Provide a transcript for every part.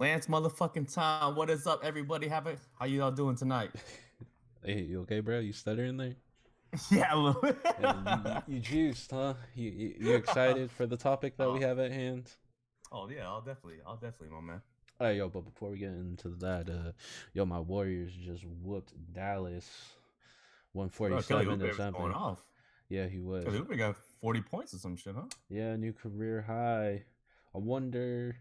Lance motherfucking Tom, what is up, everybody? How you all doing tonight? Hey, you okay, bro? You stuttering there? Yeah, a little bit. Hey, you juiced, huh? You excited for the topic that we oh, have at hand? oh yeah, I'll definitely, my man. All right, yo. But before we get into that, yo, my Warriors just whooped Dallas, Bro, Kelly 147 to Oubre was going something. off. Yeah, he was. Kelly Oubre got 40 points or some shit, huh? Yeah, new career high. I wonder.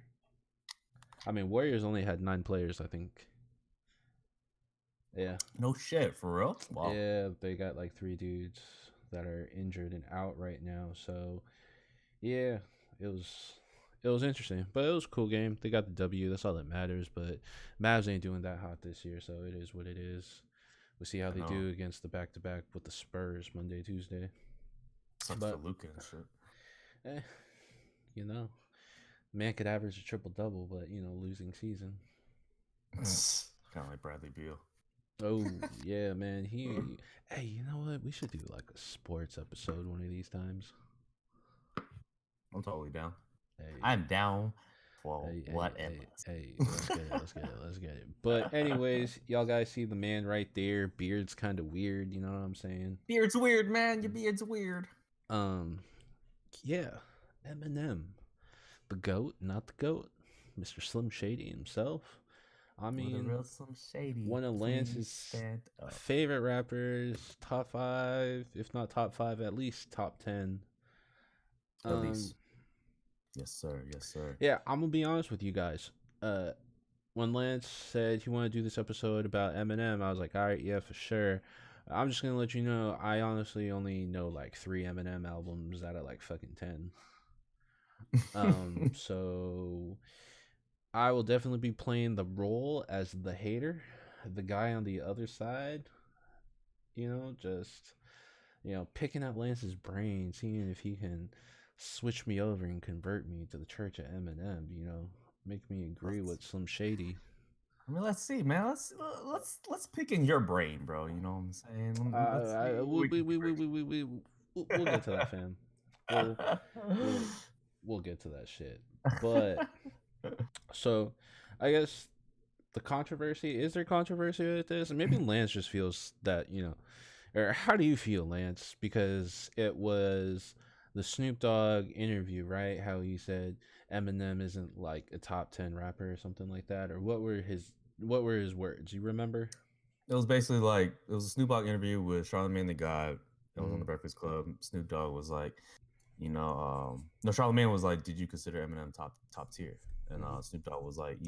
I mean, Warriors only had 9 players, I think. Yeah, No shit, for real? Wow. yeah, they got like 3 dudes that are injured and out right now. So yeah, it was it was interesting, but it was a cool game. They got the W. That's all that matters. But Mavs ain't doing that hot this year, so it is what it is. We'll see how I they know. do against the back to back with the Spurs Monday, Tuesday. Sucks for But Luca and shit. eh, you know, man could average a triple double, but losing season. Kind of like Bradley Beal. Oh yeah, man. Hey, you know what? We should do like a sports episode one of these times. I'm totally down. Hey, I'm down for Hey, hey, whatever. hey, hey, let's get it, let's get it, let's get it. But anyways, y'all guys see the man right there. Beard's kind of weird, you know what I'm saying? Beard's weird, man. Your beard's weird. Um, yeah, Eminem, the goat, not the goat, Mr. Slim Shady himself. I With a mean, real some shady, one of please Lance's stand up. favorite rappers, top 5, if not top 5, at least top 10. At Um, least. Yes, sir. Yes, sir. yeah, I'm gonna be honest with you guys. When Lance said he wanted to do this episode about Eminem, I was like, all right, yeah, for sure. I'm just gonna let you know, I honestly only know like 3 Eminem albums out of like fucking 10. So I will definitely be playing the role as the hater, the guy on the other side. Just picking at Lance's brain, seeing if he can switch me over and convert me to the Church of Eminem. Make me agree with let's, some Shady. I mean, let's see, man. Let's pick in your brain, bro. You know what I'm saying? Let's see what We we we can we we convert we we we we'll get to that, fam. We'll we'll we'll get to that shit. But so, I guess the controversy, is there controversy with this? And maybe Lance just feels that or how do you feel, Lance? Because it was the Snoop Dogg interview, right? How he said Eminem isn't like a top 10 rapper or something like that, or what were his words? You remember? It was basically like it was a Snoop Dogg interview with Charlamagne the God. It was on the Mm-hmm. Breakfast Club. Snoop Dogg was like, no, Charlamagne was like, "Did you consider Eminem top tier?" And Mm-hmm. Snoop Dogg was like,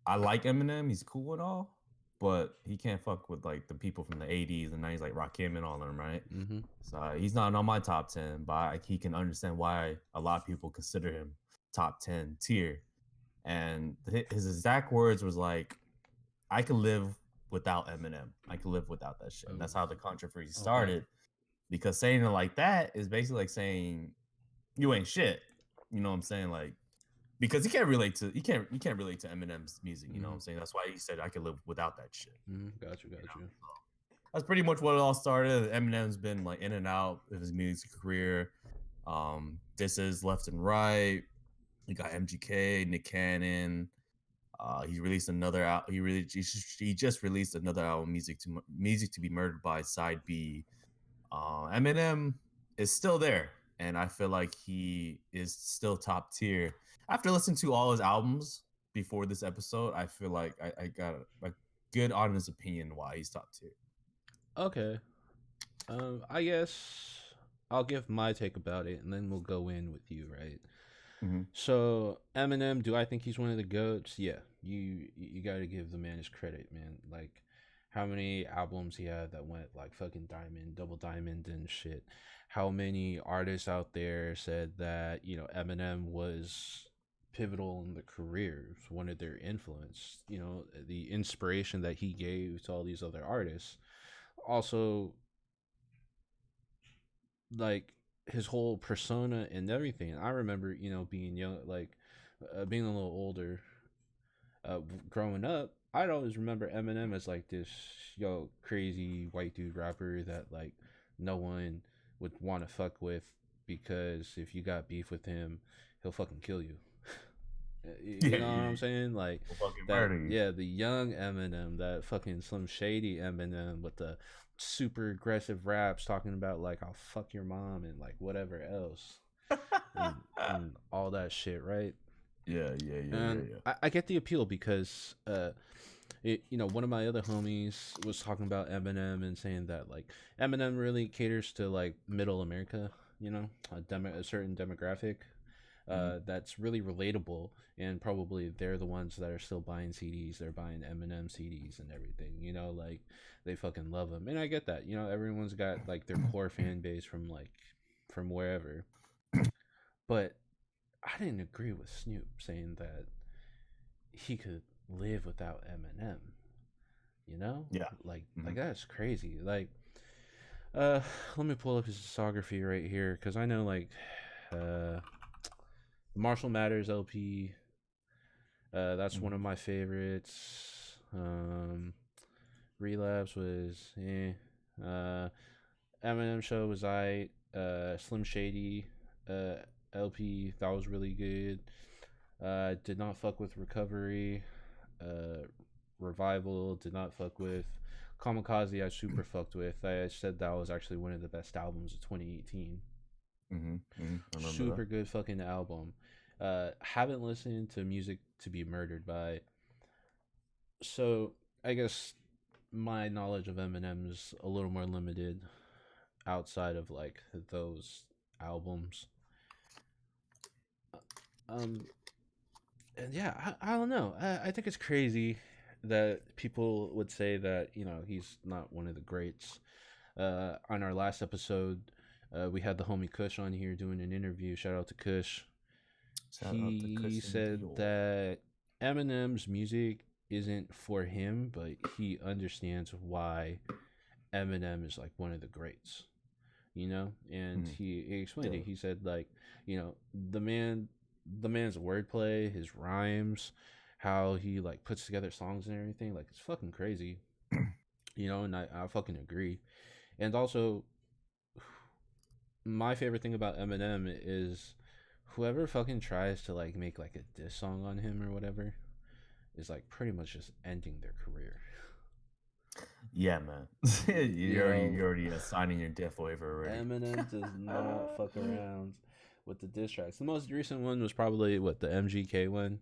I like Eminem. He's cool and all, but he can't fuck with like the people from the '80s and '90s, like Rakim and all of them, right? Mm-hmm. So he's not on my top 10, but he can understand why a lot of people consider him top 10 tier. And his exact words was like, "I can live without Eminem. I can live without that shit." And that's Oh, how the controversy okay. started. Because saying it like that is basically like saying you ain't shit. You know what I'm saying? Like because he can't relate to Eminem's music. You know what Mm-hmm. I'm saying? That's why he said I could live without that shit. Mm-hmm. Got you, You got know, you. that's pretty much what it all started. Eminem's been like in and out of his music career. This is left and right. You got MGK, Nick Cannon. He released another out. He just released another album, music to be murdered by Side B. Eminem is still there, and I feel like he is still top tier. After listening to all his albums before this episode, I feel like I got a good honest opinion why he's top tier. Okay. I guess I'll give my take about it, and then we'll go in with you, right? Mm-hmm. So Eminem, do I think he's one of the goats? Yeah, you got to give the man his credit, man. Like, how many albums he had that went like fucking diamond, double diamond, and shit. How many artists out there said that Eminem was pivotal in the career, one of their influence. The inspiration that he gave to all these other artists. Also, like his whole persona and everything. I remember, being young, like being a little older, growing up. I'd always remember Eminem as like this crazy white dude rapper that like no one would want to fuck with because if you got beef with him, he'll fucking kill you. You Yeah, know what I'm you saying? Like will fucking that. murder you. Yeah, the young Eminem, that fucking Slim Shady Eminem with the super aggressive raps talking about like I'll fuck your mom and like whatever else and all that shit, right? Yeah, yeah, yeah, yeah, And yeah. I get the appeal because one of my other homies was talking about Eminem and saying that like Eminem really caters to like middle America, a certain demographic Mhm. that's really relatable, and probably they're the ones that are still buying CDs. They're buying Eminem CDs and everything. Like they fucking love him, and I get that. Everyone's got like their core fan base from wherever, but I didn't agree with Snoop saying that he could live without Eminem. You know, Yeah. like Mhm. that's crazy. Uh, let me pull up his discography right here because I know uh, the Marshall Matters LP. That's one of Mhm. my favorites. Relapse was Uh, Eminem Show was Slim Shady uh, LP, that was really good. Did not fuck with Recovery. Uh, Revival did not fuck with. Kamikaze I super fucked with. I said that was actually one of the best albums of 2018. Mhm. Mhm. I remember that. Super good fucking album. Haven't listened to Music to Be Murdered by. So I guess my knowledge of Eminem is a little more limited outside of like those albums. Um, and yeah, I don't know. I think it's crazy that people would say that he's not one of the greats. On our last episode, we had the homie Kush on here doing an interview. Shout out to Kush. Shout out to He Christian said Dior. that Eminem's music isn't for him, but he understands why Eminem is like one of the greats. And Mhm. he explained Yeah. it. He said like, the man's wordplay, his rhymes, how he like puts together songs and everything, like it's fucking crazy. And I fucking agree. And also, my favorite thing about Eminem is whoever fucking tries to like make like a diss song on him or whatever is like pretty much just ending their career. Yeah, man. You You're know, already signing your death waiver already. Eminem does not fuck around with the diss tracks. The most recent one was probably what the MGK one.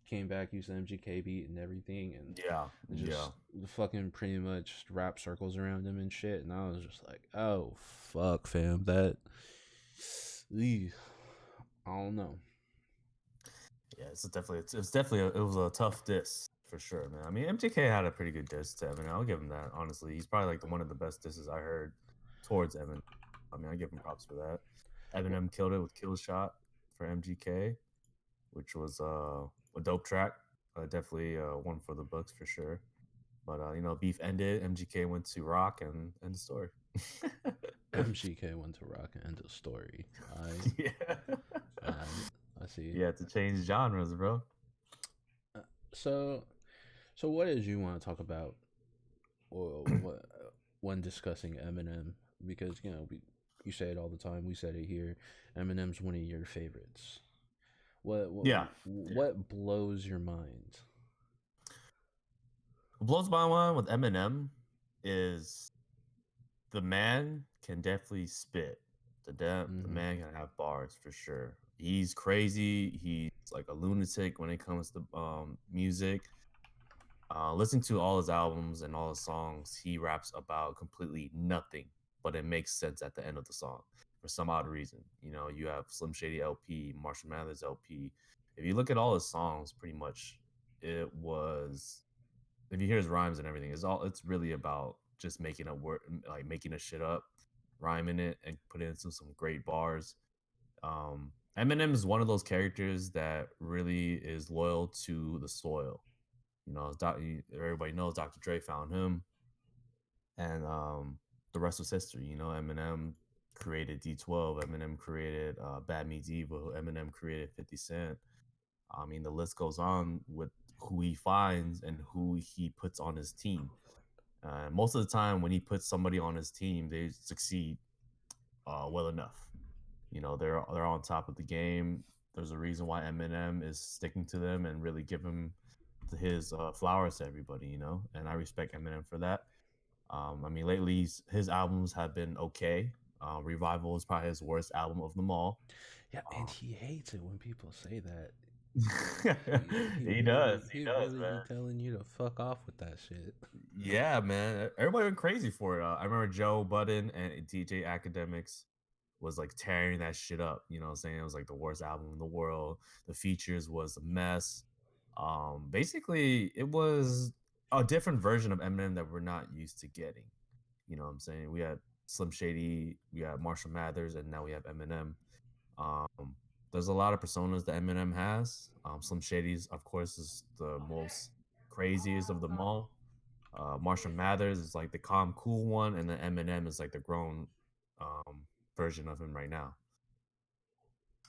Came back, used the MGK beat and everything, and Yeah. just Yeah. fucking pretty much wrap circles around him and shit. And I was just like, oh fuck, fam, that. Eeh, I don't know. Yeah, it's definitely it was a tough diss for sure, man. I mean, MJK had a pretty good diss to Eminem. I'll give him that. Honestly, he's probably like one of the best disses I heard towards Eminem. I mean, I give him props for that. Well, Eminem killed it with Kill Shot for MGK, which was a dope track. Definitely one for the books for sure. But beef ended. MGK went to rock and end the story. MGK went to rock and end of story. Yeah, I, I see. you had to change genres, bro. Uh, So, so what did you want to talk about, or what when discussing Eminem? Because you say it all the time. We said it here. Eminem's one of your favorites. What what Yeah, yeah. what blows your mind? What blows my mind with Eminem is the man can definitely spit. The Mm-hmm. man can have bars for sure. He's crazy. He's like a lunatic when it comes to music. Listen to all his albums and all his songs. He raps about completely nothing, but it makes sense at the end of the song for some odd reason. You have Slim Shady LP, Marshall Mathers LP. If you look at all his songs, pretty much it was. If you hear his rhymes and everything, it's really about just making a word, like making a shit up, rhyming it, and put it into some great bars. Eminem is one of those characters that really is loyal to the soil. Everybody knows Dr. Dre found him, and the rest was history. Eminem created D12. Eminem created Bad Meets Evil. Eminem created 50 Cent. I mean, the list goes on with who he finds and who he puts on his team. Most of the time, when he puts somebody on his team, they succeed well enough. They're on top of the game. There's a reason why Eminem is sticking to them and really giving his flowers to everybody, you know. And I respect Eminem for that. I mean, lately his albums have been okay. Revival is probably his worst album of them all. Yeah, and Um, he hates it when people say that. he He does, really be man. telling you to fuck off with that shit. Yeah, man. Everybody went crazy for it. I remember Joe Budden and DJ Academics was like tearing that shit up. You know what I'm saying? It was like the worst album in the world. The features was a mess. Basically, it was a different version of Eminem that we're not used to getting. You know what I'm saying? We had Slim Shady, we had Marshall Mathers, and now we have Eminem. Um, there's a lot of personas that Eminem has. Slim Shady's, of course, is the most craziest of them all. Marshall Mathers is like the calm, cool one, and then Eminem is like the grown version of him right now.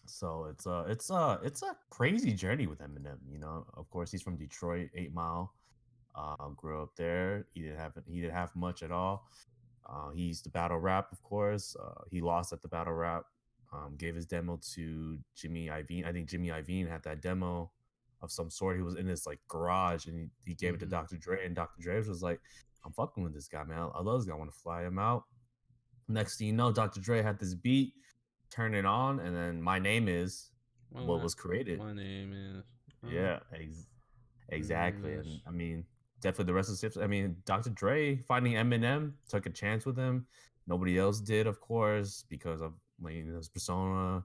So it's a crazy journey with Eminem. You know, of course, he's from Detroit, 8 Mile. Grew up there. He didn't have much at all. He used to battle rap, of course. He lost at the battle rap. Gave his demo to Jimmy Iovine. I think Jimmy Iovine had that demo of some sort. He was in his like garage and he gave it to Mm-hmm. Dr. Dre, and Dr. Dre was like, "I'm fucking with this guy, man. I love this guy. I want to fly him out." Next thing you know, Dr. Dre had this beat, turn it on, and then My Name Is what Well, was created. my name is. Yeah, My name exactly. is. And I mean, definitely the rest of the tips. I mean, Dr. Dre finding Eminem took a chance with him. Nobody else did, of course, because of like, his persona.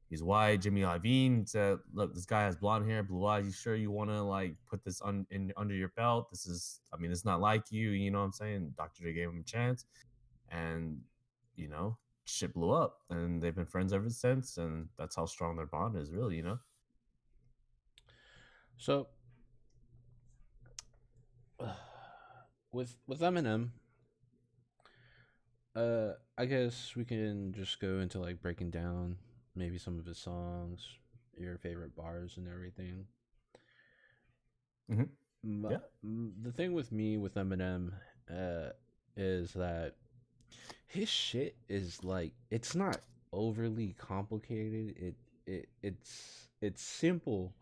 He's white. Jimmy Iovine said, "Look, this guy has blonde hair, blue eyes. You sure you want to like put this under your belt? This is, I mean, it's not like you. You know what I'm saying?" Dr. Dre gave him a chance, and you know, shit blew up, and they've been friends ever since. And that's how strong their bond is, really. You know. So with Eminem, I guess we can just go into like breaking down maybe some of his songs, your favorite bars and everything. Hmm. Yeah. The thing with me with Eminem, uh, is that his shit is like it's not overly complicated. It's simple,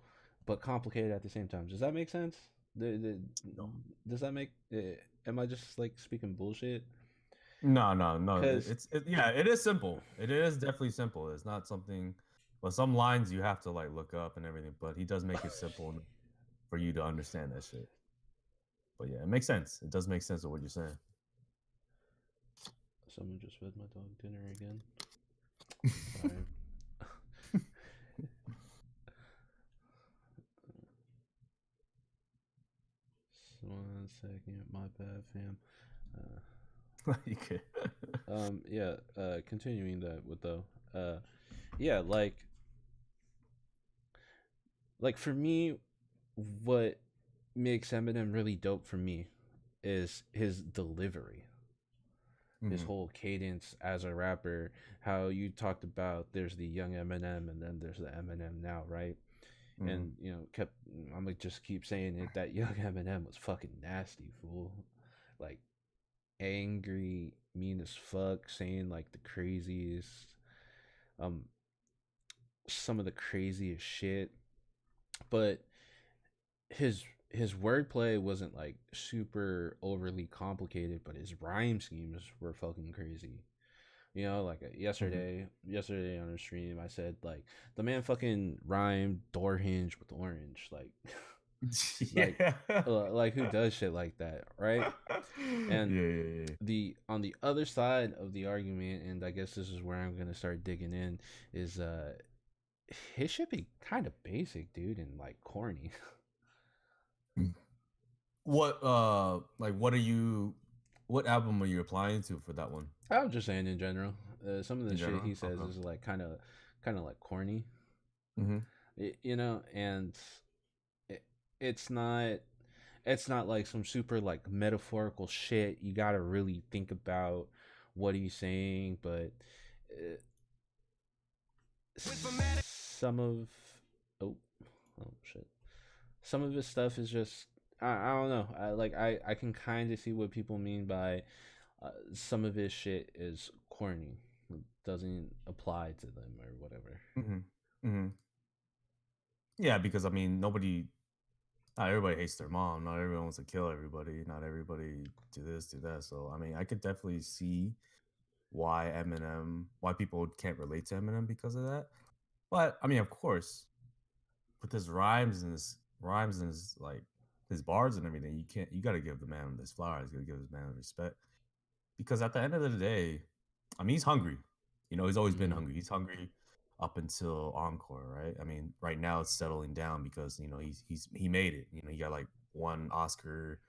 but complicated at the same time. Does that make sense? No. Does that make? Am I just like speaking bullshit? No, no, no. Because Yeah, it is simple. It is definitely simple. It's not something, but some lines you have to like look up and everything. But he does make it simple for you to understand that shit. But yeah, it makes sense. It does make sense of what you're saying. someone just fed my dog dinner again. Sorry. 1 second, my bad, fam. Uh, You could. yeah. Continuing that with though. Yeah, like for me, what makes Eminem really dope for me is his delivery, his Hmm. whole cadence as a rapper. How you talked about there's the young Eminem and then there's the Eminem now, right? Hmm. And kept I'm gonna just keep saying it that young Eminem was fucking nasty, fool. Like angry, mean as fuck, saying like the craziest, um, some of the craziest shit. But his wordplay wasn't like super overly complicated, but his rhyme schemes were fucking crazy. Like Hmm. yesterday on the stream, I said like the man fucking rhymed door hinge with orange, like, like, Yeah. like who does shit like that, right? Yeah, And yeah, yeah. the on the other side of the argument, and I guess this is where I'm gonna start digging in, is his shit be kind of basic, dude, and like corny. What album are you applying to for that one? I was just saying in general, some of the In shit general? he says Okay. is like kind of like corny, Hmm. and it, it's not it's not like some super like metaphorical shit. You gotta really think about what he's saying, but uh, some of oh oh shit, some of his stuff is just I don't know. I can kind of see what people mean by some of his shit is corny. It doesn't apply to them or whatever. Hmm. Hmm. Yeah, because I mean, not everybody hates their mom. Not everyone wants to kill everybody. Not everybody do this, do that. So I mean, I could definitely see why people can't relate to Eminem because of that. But I mean, of course, with his rhymes and his like his bars and everything, you got to give the man his flowers. You got to give this man respect because at the end of the day, I mean, he's hungry. You know, he's always been Mm-hmm. hungry. He's hungry up until Encore, right? I mean, right now it's settling down because you know he made it. You know, he got like one Oscar,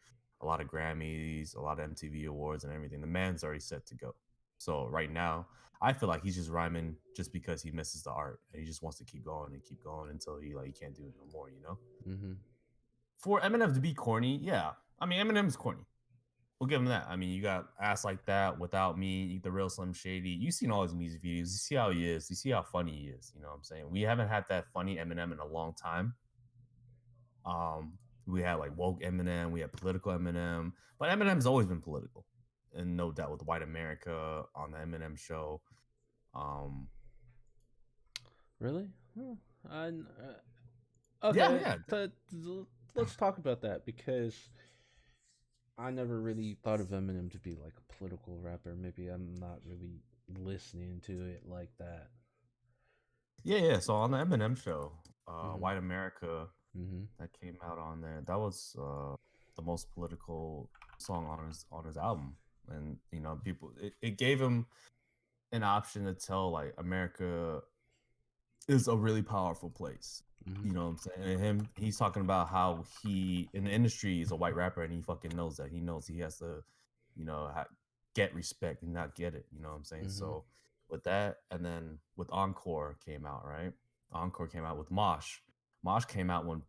a lot of Grammys, a lot of MTV awards, and everything. The man's already set to go. So right now, I feel like he's just rhyming just because he misses the art and he just wants to keep going until he can't do it no more. You know, Mm-hmm. for Eminem to be corny, yeah. I mean, Eminem's corny. We'll give him that. I mean, you got ass like that without me, the real Slim Shady. You've seen all his music videos. You see how he is. You see how funny he is. You know what I'm saying? We haven't had that funny Eminem in a long time. We had like woke Eminem, we had political Eminem, but Eminem's always been political, and no doubt with White America on the Eminem show. Um, Really? Hmm. yeah, Okay. yeah, Let's talk about that because I never really thought of Eminem to be like a political rapper. Maybe I'm not really listening to it like that. yeah. So on the Eminem show, Mm-hmm. White America Mm-hmm. that came out on there. That was the most political song on his album, and you know, it gave him an option to tell like America is a really powerful place. Mm-hmm. You know what I'm saying? And he's talking about how he in the industry is a white rapper and he fucking knows that. He knows he has to, you know, get respect and not get it. You know what I'm saying? Mm-hmm. So with that, and then with Encore came out, right? Encore came out with Mosh. Mosh came out when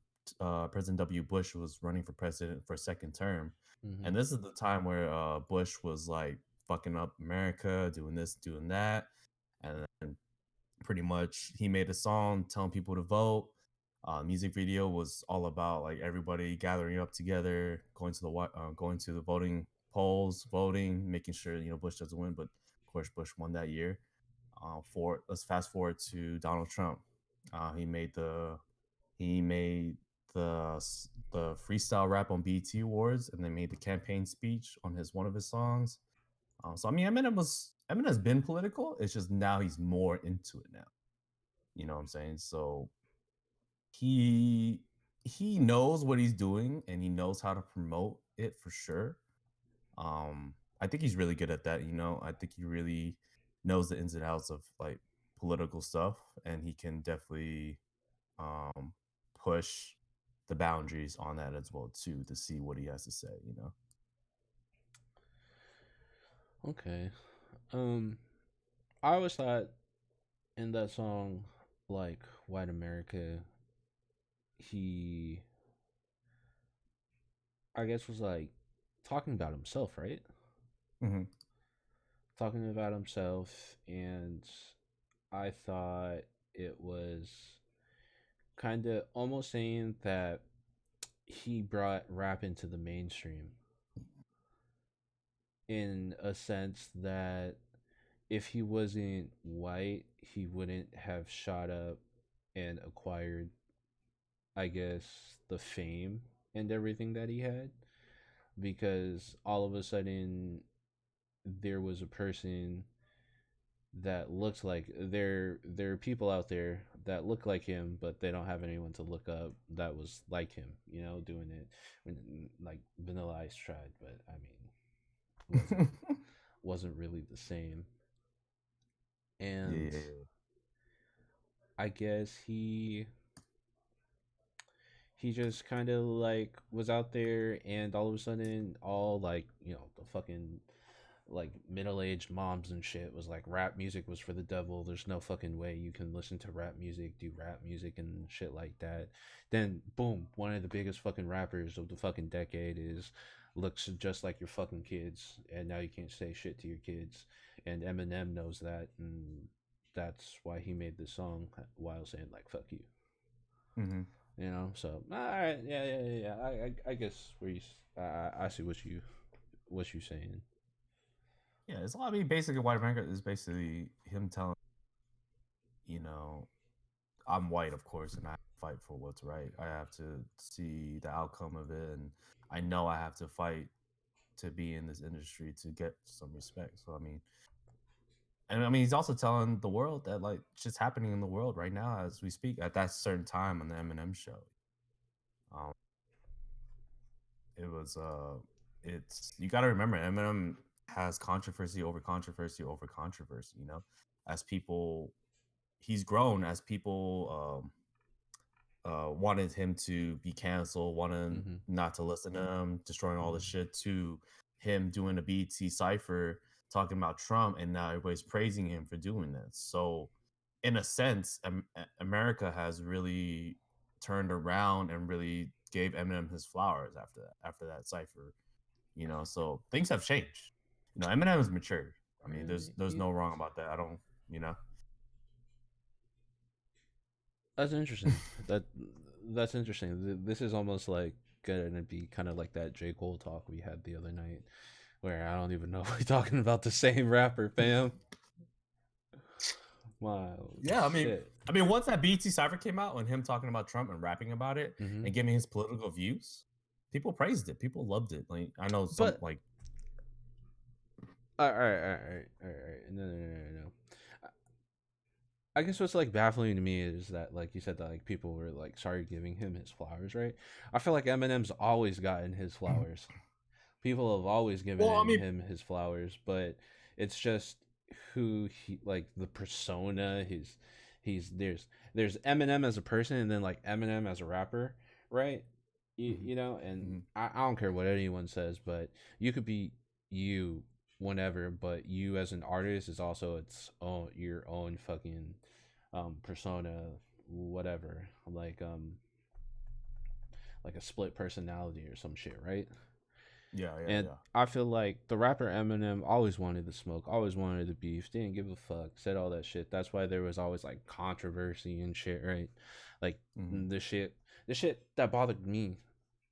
President W. Bush was running for president for a second term. Mm-hmm. And this is the time where Bush was like fucking up America, doing this, doing that. And then pretty much he made a song telling people to vote. Music video was all about like everybody gathering up together, going to the voting polls, voting, making sure you know Bush doesn't win, but of course Bush won that year. For let's fast forward to Donald Trump. He made the freestyle rap on BET Awards, and they made the campaign speech on his one of his songs. So I mean, Eminem has been political. It's just now he's more into it now. You know what I'm saying? So he he knows what he's doing and he knows how to promote it for sure. I think he's really good at that, you know. I think he really knows the ins and outs of like political stuff and he can definitely um push the boundaries on that as well too to see what he has to say, you know. Okay. Um, I always thought in that song, like White America, he, I guess, was like talking about himself, right? Mhm. Talking about himself, and I thought it was kind of almost saying that he brought rap into the mainstream in a sense that if he wasn't white, he wouldn't have shot up and acquired, I guess, the fame and everything that he had. Because all of a sudden, there was a person that looks like there are people out there that look like him, but they don't have anyone to look up that was like him, doing it when like Vanilla Ice tried, but I mean, wasn't wasn't really the same. Yeah, And yeah, yeah. I guess he just kind of like was out there, and all of a sudden all like the fucking like middle-aged moms and shit was like rap music was for the devil, there's no fucking way you can listen to rap music, do rap music and shit like that. Then boom, one of the biggest fucking rappers of the fucking decade is looks just like your fucking kids, and now you can't say shit to your kids, and Eminem knows that, and that's why he made this song while saying like fuck you. Mhm. So all right, yeah. I guess where I see what you saying. Yeah, it's I mean basically White America is basically him telling, you know, I'm white, of course, and I have fight for what's right. I have to see the outcome of it, and I know I have to fight to be in this industry to get some respect. So I mean, and I mean, he's also telling the world that like shit's happening in the world right now as we speak at that certain time on the Eminem show. Um, it was it's you got to remember Eminem has controversy over controversy over controversy. You know, as people he's grown as people wanted him to be canceled, wanted Mm-hmm. not to listen to him, destroying all the Mm-hmm. shit to him doing a BT cipher talking about Trump, and now everybody's praising him for doing this. So, in a sense, America has really turned around and really gave Eminem his flowers after that cipher. You know, so things have changed. You know, Eminem has matured. I mean, there's He, no wrong about that. I don't, you know. that's interesting. That's interesting. This is almost like gonna be kind of like that J. Cole talk we had the other night, where I don't even know if we're talking about the same rapper, fam. Wow, Yeah, shit. I mean, once that BT cipher came out and him talking about Trump and rapping about it Mm-hmm. and giving his political views, people praised it. People loved it. Like I know some But like all right, all right, all right, all right. No, no, no, no, no. I guess what's like baffling to me is that, like you said, that like people were like started giving him his flowers, right? I feel like Eminem's always gotten his flowers. People have always given well, I mean, him his flowers, but it's just who he like the persona. He's there's Eminem as a person, and then like Eminem as a rapper, right? mhm, You know, and mhm. I don't care what anyone says, but you could be you whenever, but you as an artist is also its own your own fucking persona, whatever, like a split personality or some shit, right? Yeah, yeah, And yeah. I feel like the rapper Eminem always wanted the smoke, always wanted the beef, didn't give a fuck, said all that shit. That's why there was always like controversy and shit, right? Like Hmm. the shit that bothered me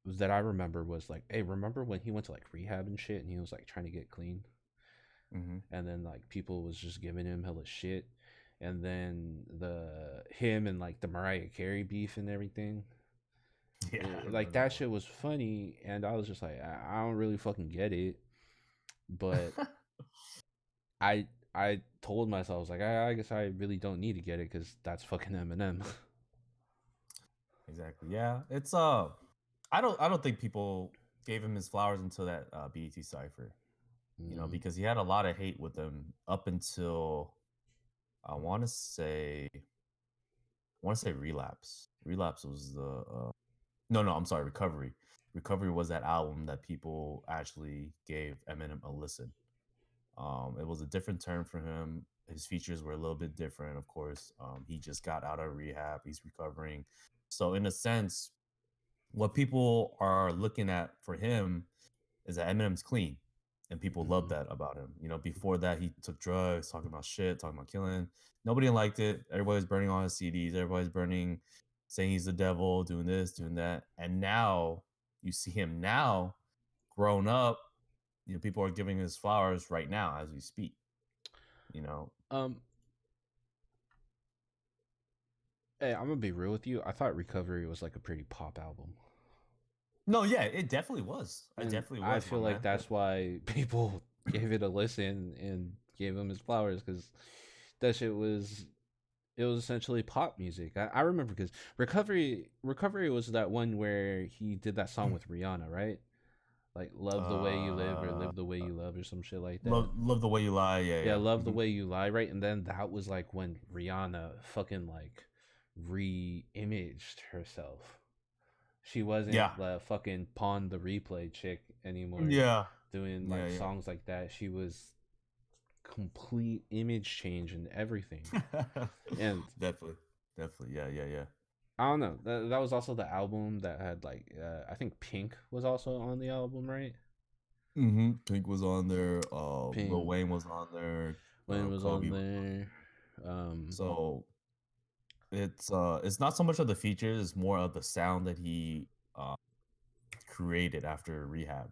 that I remember was like, hey, remember when he went to like rehab and shit and he was like trying to get clean? Hmm. And then like people was just giving him hella shit. And then the him and like the Mariah Carey beef and everything. Yeah, I Like remember that that shit was funny and I was just like, I don't really fucking get it. But one. I told myself I was like I guess I really don't need to get it because that's fucking Eminem. Exactly. Yeah, it's I don't think people gave him his flowers until that BET cipher. You know, Mm, because he had a lot of hate with them up until I want to say relapse. Relapse was the no, I'm sorry, recovery. Recovery was that album that people actually gave Eminem a listen. It was a different term for him. His features were a little bit different, of course. He just got out of rehab. He's recovering. So in a sense, what people are looking at for him is that Eminem's clean, and people love mm-hmm. that about him. You know, before that, he took drugs, talking about shit, talking about killing. Nobody liked it. Everybody's burning all his CDs. Everybody's burning, saying he's the devil, doing this, doing that. And now you see him now, grown up. You know, people are giving his flowers right now as we speak. You know, um Hey, I'm gonna be real with you. I thought Recovery was like a pretty pop album. no, yeah, it definitely was. It And definitely I was, my feel like man. that's why people gave it a listen and gave him his flowers because that shit was it was essentially pop music. I remember because Recovery was that one where he did that song with Rihanna, right? Like Love the Way You Live or Uh, Live the Way You Love or some shit like that. love the way you lie. Yeah, Yeah, yeah. Love the Mhm. Way You Lie, right? And then that was like when Rihanna fucking like re-imaged herself. She wasn't Yeah, the fucking Pawn the Replay chick anymore yeah, doing yeah, like yeah. songs like that. She was complete image change and everything. And Definitely, definitely. Yeah, yeah, yeah. I don't know. That was also the album that had like I think Pink was also on the album, right? Pink was on there. Lil Pink Wayne was on there. when it was Kobe on was on there. there. Um So it's not so much of the features; it's more of the sound that he created after rehab.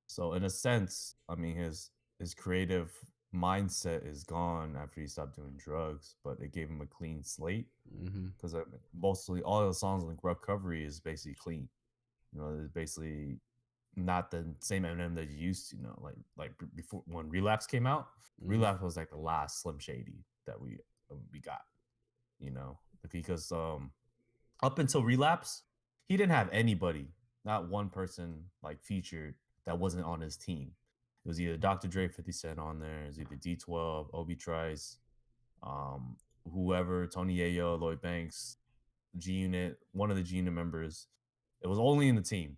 So in a sense, I mean his creative. mindset is gone after he stopped doing drugs, but it gave him a clean slate Mm-hmm. because mostly all the songs in Recovery is basically clean. You know, it's basically not the same Eminem that you used to, you know, before when Relapse came out. Mm-hmm. Relapse was like the last Slim Shady that we got, you know, because up until Relapse, he didn't have anybody, not one person like featured that wasn't on his team. It was either Dr. Dre, 50 Cent on there, it was either D12, Obi Trice, whoever, Tony Yayo, Lloyd Banks, G Unit, one of the G Unit members. It was only in the team.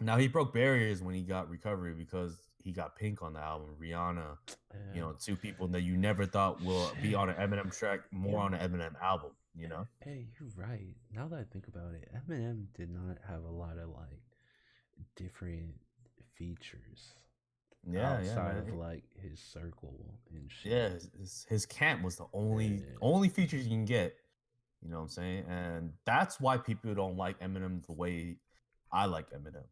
Now he broke barriers when he got Recovery because he got Pink on the album, Rihanna, you Yeah. know, two people that you never thought will be Shit. on an Eminem track, more You're on an Eminem album, you know? Hey, you're right. Now that I think about it, Eminem did not have a lot of like different features Yeah, yeah, outside of man. like his circle and shit. Yeah, his camp was the only Yeah. only features you can get. You know what I'm saying? And that's why people don't like Eminem the way I like Eminem.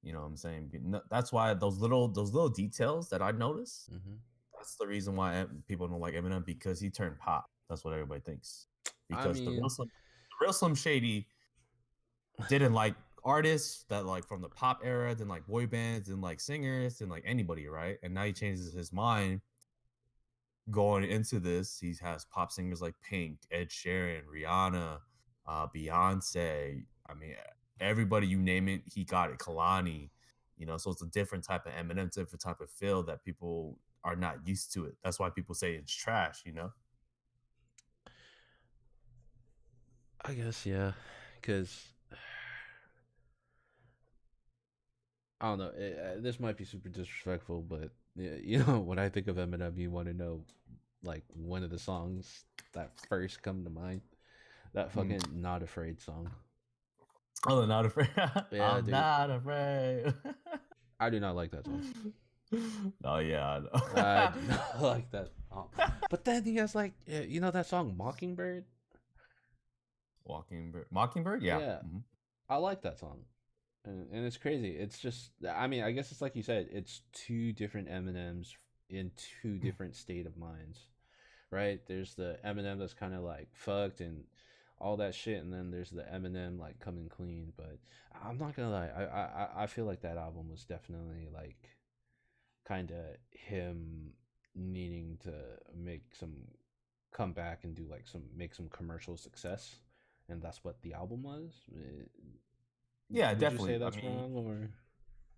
You know what I'm saying? That's why those little details that I notice. Mm-hmm. That's the reason why people don't like Eminem because he turned pop. That's what everybody thinks. I Because mean, the real Slim Shady didn't like artists that like from the pop era, didn't like boy bands, didn't like singers, didn't like anybody, right? And now he changes his mind going into this. He has pop singers like Pink, Ed Sheeran, Rihanna, Beyonce. I mean, everybody you name it, he got it. Kalani, you know, so it's a different type of Eminem, different type of feel that people are not used to it. That's why people say it's trash, you know? I guess yeah, because I don't know. This might be super disrespectful, but yeah, you know, when I think of Eminem, you want to know like one of the songs that first come to mind. That Mm. fucking "Not Afraid" song. Oh, not afraid. Yeah, I'm dude. not afraid. I do not like that song. Oh yeah, I do I not like that. But then he has like, you know that song "Mockingbird." Mockingbird, yeah. Yeah, Mhm. I like that song, and it's crazy. It's just, I mean, I guess it's like you said, it's two different Eminems in two different state of minds, right? There's the Eminem that's kind of like fucked and all that shit, and then there's the Eminem like coming clean. But I'm not gonna lie, I feel like that album was definitely like kind of him needing to make some come back and do like some make some commercial success, and that's what the album was. Yeah, Would you say definitely. I that's mean, wrong or?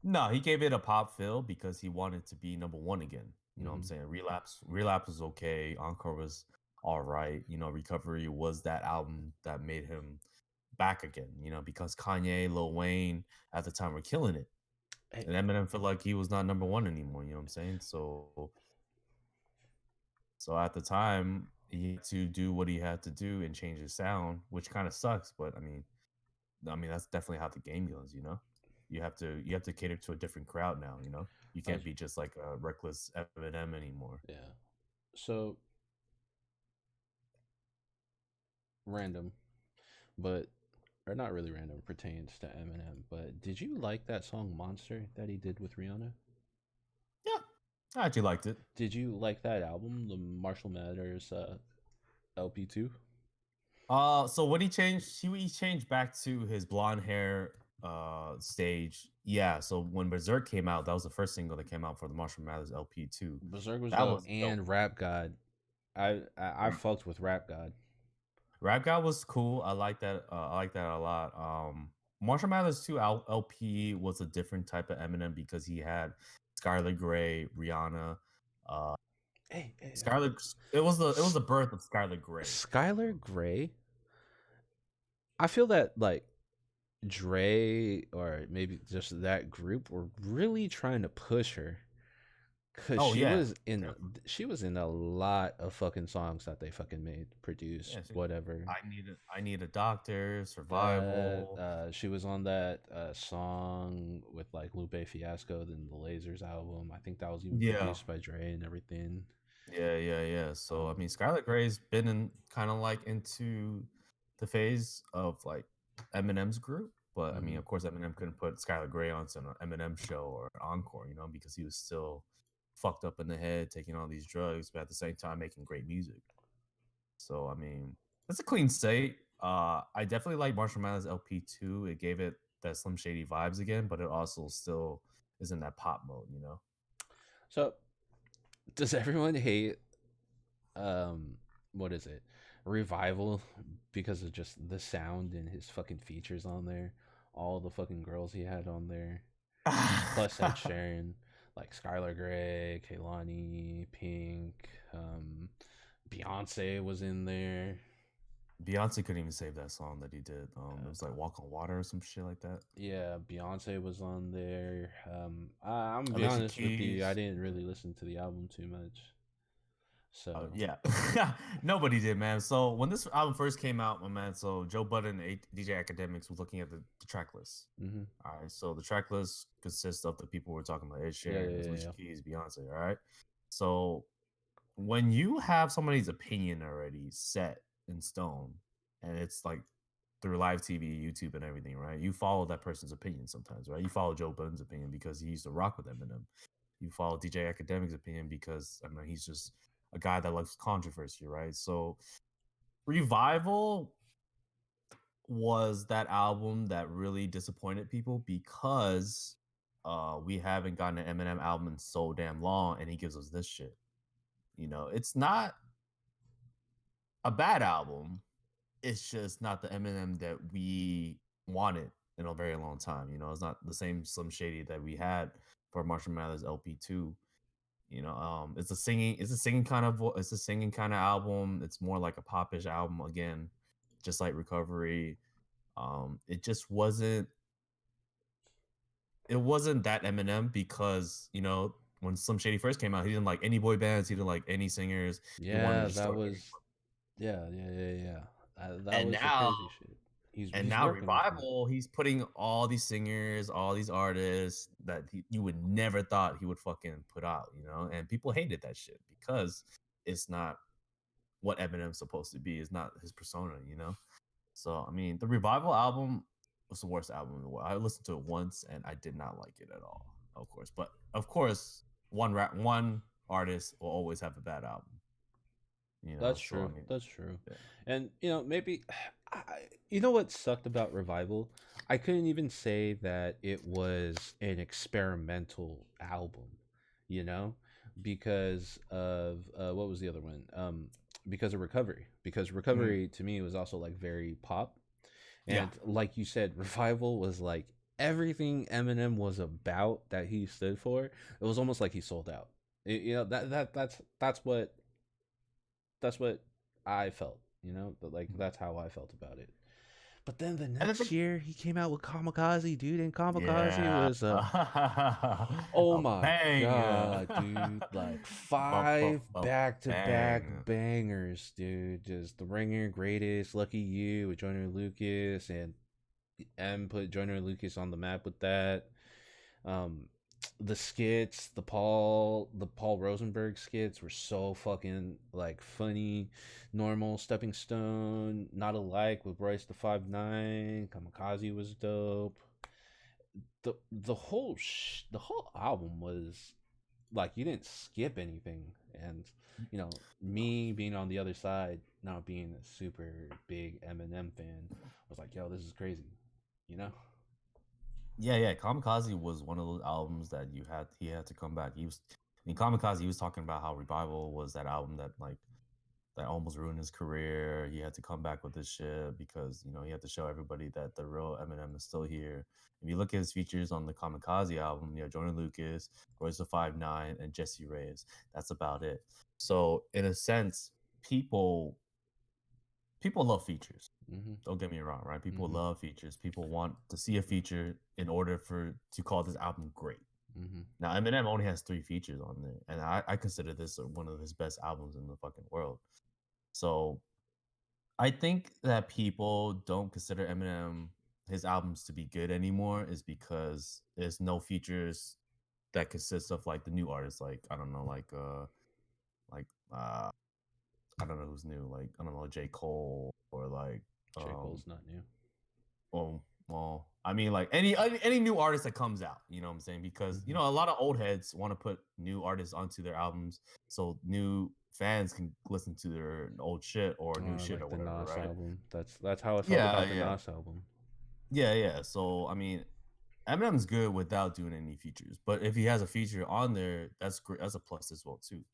no, he gave it a pop feel because he wanted to be number one again. You know what I'm Mm-hmm. saying? Relapse was okay. Encore was all right. You know, Recovery was that album that made him back again. You know, because Kanye, Lil Wayne at the time were killing it, Hey, and Eminem felt like he was not number one anymore. You know what I'm saying? So at the time, he had to do what he had to do and change his sound, which kind of sucks. But I mean, that's definitely how the game goes, you know? You have to cater to a different crowd now, you know? You I can't was, be just like a reckless Eminem anymore. yeah. So random, but or not really random pertains to Eminem. But did you like that song "Monster" that he did with Rihanna? Yeah, I actually liked it. Did you like that album, the Marshall Mathers LP2? So when he changed back to his blonde hair stage. Yeah, so when Berserk came out, that was the first single that came out for the Marshall Mathers LP too. Berserk was That dope, was dope. and Rap God. I fucked with Rap God. Rap God was cool. I like that. I like that a lot. Marshall Mathers 2 LP was a different type of Eminem because he had Skylar Grey, Rihanna, uh, Hey, Skylar. It was the birth of Skylar Grey. Skylar Grey. I feel that like Dre or maybe just that group were really trying to push her because Oh yeah, she was in a lot of fucking songs that they fucking made, produced, yeah. whatever. I need a doctor. That Survival. she was on that song with like Lupe Fiasco, then the Lasers album. I think that was even Yeah, produced by Dre and everything. yeah, yeah, yeah. So I Um, mean, Skylar Grey's been in kind of like into the phase of like Eminem's group, but I mean, mhm. of course, Eminem couldn't put Skylar Grey on some Eminem show or encore, you know, because he was still fucked up in the head, taking all these drugs, but at the same time making great music. So I mean, it's a clean slate. I definitely like Marshall Mathers LP two. It gave it that Slim Shady vibes again, but it also still is in that pop mode, you know. So, does everyone hate um what is it? Revival because of just the sound and his fucking features on there. All the fucking girls he had on there. Plus Ed Sheeran, like Skylar Grey, Kaylani, Pink, Beyonce was in there. Beyonce couldn't even save that song that he did. It was like Uh, "Walk on Water" or some shit like that. yeah, Beyonce was on there. I'm gonna be Alicia honest with you, I Keys. didn't really listen to the album too much. So, Yeah, nobody did, man. So when this album first came out, my man, so Joe Budden and DJ Academics was looking at the track list. mm-hmm. All right, so the track list consists of the people we're talking about: Ed Yeah, Sheeran, yeah, there's yeah, Alicia yeah. Keys, Beyonce. All right, so when you have somebody's opinion already set in stone, and it's like through live TV, YouTube, and everything, right? You follow that person's opinion sometimes, right? You follow Joe Budden's opinion because he used to rock with Eminem. You follow DJ Academic's opinion because I mean he's just a guy that likes controversy, right? So Revival was that album that really disappointed people because we haven't gotten an Eminem album in so damn long, and he gives us this shit. You know, it's not a bad album. It's just not the Eminem that we wanted in a very long time. You know, it's not the same Slim Shady that we had for Marshall Mathers LP two. You know, it's a singing kind of it's a singing kind of album. It's more like a popish album again, just like Recovery. It just wasn't that Eminem because, you know, when Slim Shady first came out, he didn't like any boy bands, he didn't like any singers. He wanted Yeah, to just that throw everything. was yeah, yeah, yeah, yeah. That And was the now crazy shit. and He's now working with them. Revival, he's putting all these singers, all these artists that you would never thought he would fucking put out, you know? And people hated that shit because it's not what Eminem's supposed to be. It's not his persona, you know? So, I mean, the Revival album was the worst album in the world. I listened to it once and I did not like it at all, of course. But of course, one artist will always have a bad album, you know? That's So, I true. mean, That's true. yeah. And maybe you know what sucked about Revival? I couldn't even say that it was an experimental album, you know, because of what was the other one? Because of Recovery. Because Mhm. Recovery to me was also like very pop, Yeah. and like you said, Revival was like everything Eminem was about that he stood for. It was almost like he sold out. That's what I felt, but like that's how I felt about it. But then the And I next think, year he came out with Kamikaze, dude, and Kamikaze yeah. was oh A my bang. god, dude, like A five back to back bang. bangers, dude. Just The Ringer, Greatest, Lucky You with Joyner Lucas, and M put Joyner Lucas on the map with that. Um, the skits, the Paul Rosenberg skits were so fucking like funny. Normal, Stepping Stone, Not Alike with Bryce the 5'9", Kamikaze was dope. The whole album was like you didn't skip anything, and me being on the other side, not being a super big Eminem fan, was like, yo, this is crazy, you know. Yeah, yeah. Kamikaze was one of those albums that he had to come back. He was in Kamikaze, he was talking about how Revival was that album that almost ruined his career. He had to come back with this shit because, you know, he had to show everybody that the real Eminem is still here. If you look at his features on the Kamikaze album, you know, Jordan Lucas, Royce the 5'9", and Jesse Reyes. That's about it. So in a sense, people love features. Mm-hmm. Don't get me wrong, right? People Mm-hmm. love features. People want to see a feature in order to call this album great. Mm-hmm. Now Eminem only has 3 features on there, and I consider this one of his best albums in the fucking world. So I think that people don't consider Eminem his albums to be good anymore is because there's no features that consist of like the new artists, like I don't know, like I don't know who's new, like I don't know J. Cole or like J. um Cole's not new. well I mean, like any new artist that comes out, you know what I'm saying? Because Hmm. a lot of old heads want to put new artists onto their albums, so new fans can listen to their old shit or new Or shit or like the whatever, Nas right? album. That's how I felt Yeah, about the yeah, Nas album. yeah. So I mean, Eminem's good without doing any features, but if he has a feature on there, that's great. That's a plus as well too.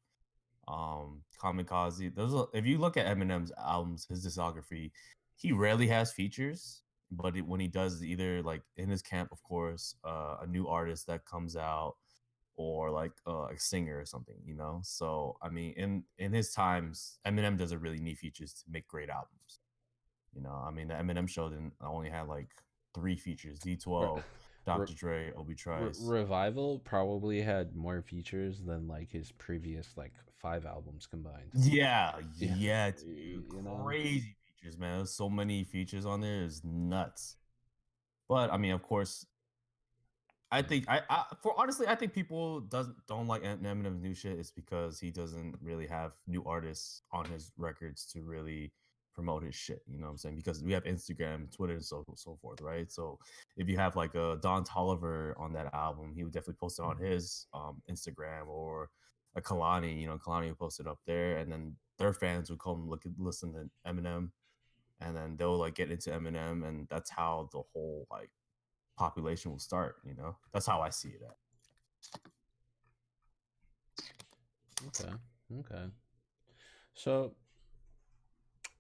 Kamikaze. If you look at Eminem's albums, his discography, he rarely has features, but when he does, either like in his camp, of course, a new artist that comes out, or like a singer or something, you know. So I mean, in his times, Eminem doesn't really need features to make great albums. You know, I mean, the Eminem show didn't only had like three features: Re- D12, Re- Dr. Dre, Obi Trice. Revival probably had more features than like his previous like 5 albums combined. Yeah, Yeah, yeah, dude, you know. crazy features, man. There's so many features on there, it's nuts. But I mean, of course, I Yeah. think for honestly, I think people don't like Eminem's new shit is because he doesn't really have new artists on his records to really promote his shit. You know what I'm saying? Because we have Instagram, Twitter, and so forth, right? So if you have like a Don Toliver on that album, he would definitely post it on his Instagram, or a Kalani. You know, Kalani would post it up there, and then their fans would come listen to Eminem, and then they'll like get into Eminem, and that's how the whole like population will start. You know, that's how I see it. At. Okay. Okay. So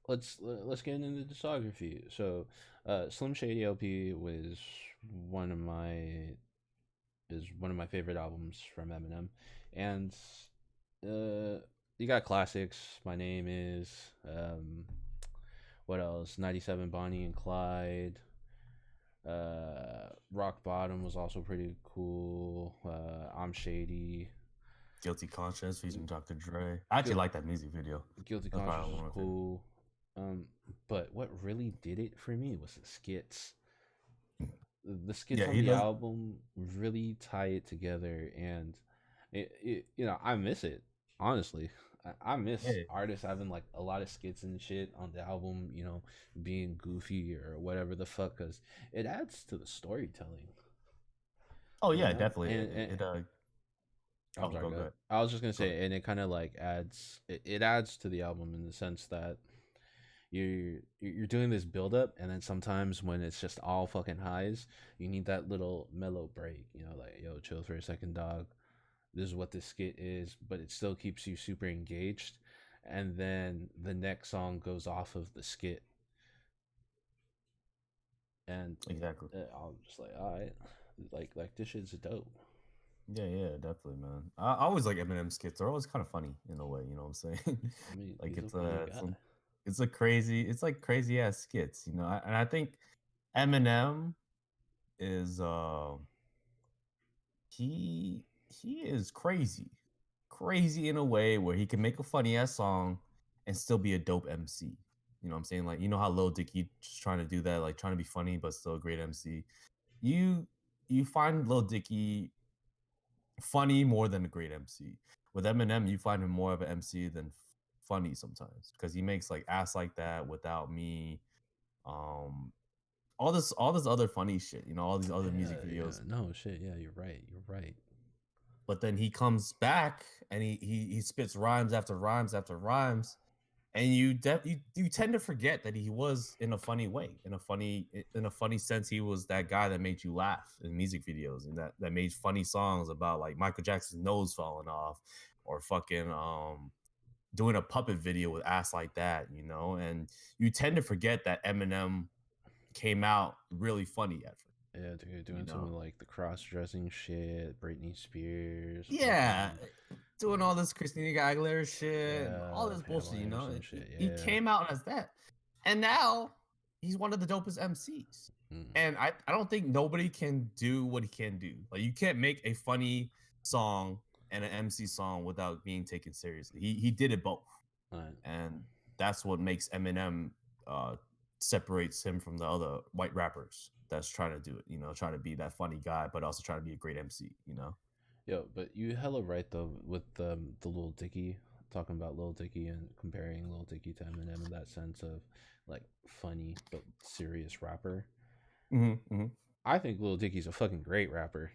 let's get into the discography. So, Slim Shady LP one of my one of my favorite albums from Eminem, and you got classics. My name is what else? 97 Bonnie and Clyde. Rock Bottom was also pretty cool. I'm Shady. Guilty Conscience featuring Dr. Dre. I actually Guil- like that music video. Guilty That's Conscience probably was one of my favorite. cool. But what really did it for me was the skits. The skits Yeah, on he the does. album really tie it together, and I miss it, honestly. I miss Yeah. artists having like a lot of skits and shit on the album, being goofy or whatever the fuck, because it adds to the storytelling, Oh yeah, definitely. and I'm Oh, sorry, go go ahead. ahead. I was just gonna Go ahead. say, and it kind of like it adds to the album in the sense that you're doing this build up, and then sometimes when it's just all fucking highs, you need that little mellow break, like, yo, chill for a second, dog. This is what this skit is, but it still keeps you super engaged. And then the next song goes off of the skit, and Exactly. I'm just like, all right, like this shit's dope. Yeah, yeah, definitely, man. I always like Eminem skits. They're always kind of funny in a way. You know what I'm saying? I mean, Like he's a funny it's guy. it's like crazy ass skits. And I think Eminem is he is crazy. Crazy in a way where he can make a funny ass song and still be a dope MC. You know what I'm saying? Like, you know how Lil Dicky just trying to do that, like trying to be funny but still a great MC. You you find Lil Dicky funny more than a great MC. With Eminem, you find him more of an MC than funny sometimes because he makes like Ass Like That, Without Me, um, all this other funny shit. You know, all these other Yeah, music yeah, videos. no shit. Yeah, you're right. But then he comes back and he spits rhymes after rhymes after rhymes, and you tend to forget that he was in a funny way, in a funny sense. He was that guy that made you laugh in music videos, and that made funny songs about like Michael Jackson's nose falling off, or fucking doing a puppet video with Ass Like That, you know. And you tend to forget that Eminem came out really funny at first, Yeah, dude, you doing some of know. like the cross dressing shit, Britney Spears, Yeah, fucking, doing all this Christina Aguilera shit and all yeah, this Pamela bullshit, you know. Anderson shit, He yeah. came out as that, and now he's one of the dopest MCs. Mm. And I don't think nobody can do what he can do. Like, you can't make a funny song and an MC song without being taken seriously. He did it both, Alright. and that's what makes Eminem uh separates him from the other white rappers that's trying to do it. You know, trying to be that funny guy, but also trying to be a great MC. You know. Yo, but you hella right though with the Lil Dicky, talking about Lil Dicky and comparing Lil Dicky to Eminem in that sense of like funny but serious rapper. Hmm. I think Lil Dicky's a fucking great rapper.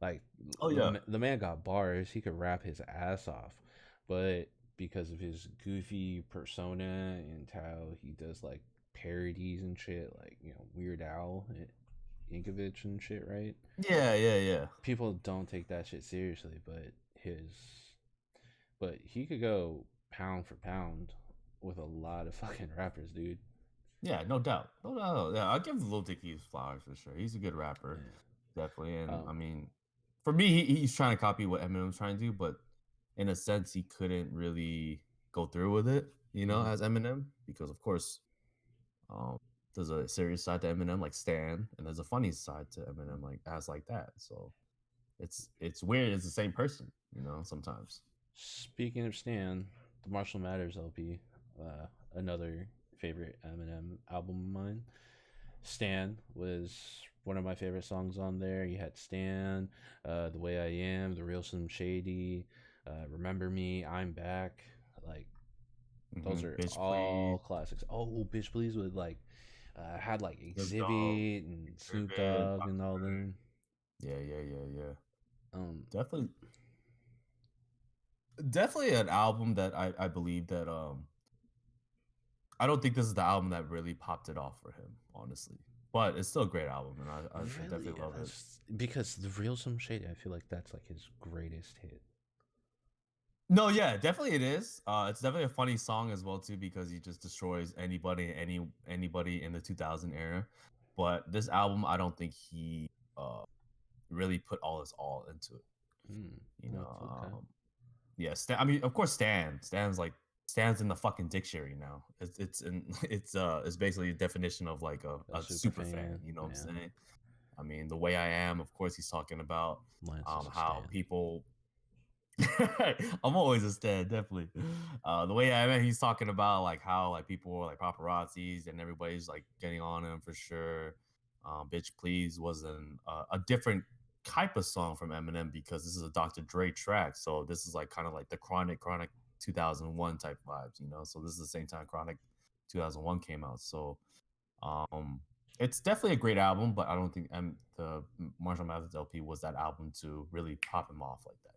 Like Oh yeah. the man got bars. He could rap his ass off, but because of his goofy persona and how he does like parodies and shit, like Weird Al, Yankovic and shit, right? Yeah, yeah, yeah. People don't take that shit seriously, but he could go pound for pound with a lot of fucking rappers, dude. Yeah, no doubt. No doubt. Yeah, I'll give Lil Dicky his flowers for sure. He's a good rapper, Yeah. definitely. And I Um, mean, for me, he's trying to copy what Eminem's trying to do, but in a sense, he couldn't really go through with it, mhm. as Eminem, because of course, um, there's a serious side to Eminem like Stan, and there's a funny side to Eminem like as like that. So it's weird. It's the same person, sometimes. Speaking of Stan, the Marshall Mathers LP, another favorite Eminem album of mine. Stan was one of my favorite songs on there. You had Stan, The Way I Am, The Real Slim Shady, Remember Me, I'm Back. Like those are Bitch, all please. classics. Oh, Bitch Please would like had like Snoop Dogg, Exhibit and Snoop Exhibit, Dogg and all Dr. them. Dre. Yeah, yeah, yeah, yeah. Um, Definitely, definitely an album that I believe that I don't think this is the album that really popped it off for him, honestly. But it's still a great album, and I really, definitely love it. that's because The Real Slim Shady. I feel like that's like his greatest hit. No, yeah, definitely it is. It's definitely a funny song as well too because he just destroys anybody in the 2000 era. But this album, I don't think he really put all his all into it. Mm, You that's know, okay. yeah. I mean, of course, Stan's in the fucking dictionary now. It's basically a definition of like A a super super fan. fan. You know what I'm Yeah. saying? I mean, the way I am. Of course, he's talking about Lance is a how stan. people. I'm always a stan, definitely. The way I mean, he's talking about like how like people were like paparazzis and everybody's like getting on him for sure. Bitch Please was a different type of song from Eminem because this is a Dr. Dre track. So this is like kind of like the Chronic 2001 type vibes. So this is the same time Chronic 2001 came out. So um, it's definitely a great album, but I don't think the Marshall Mathers LP was that album to really pop him off like that.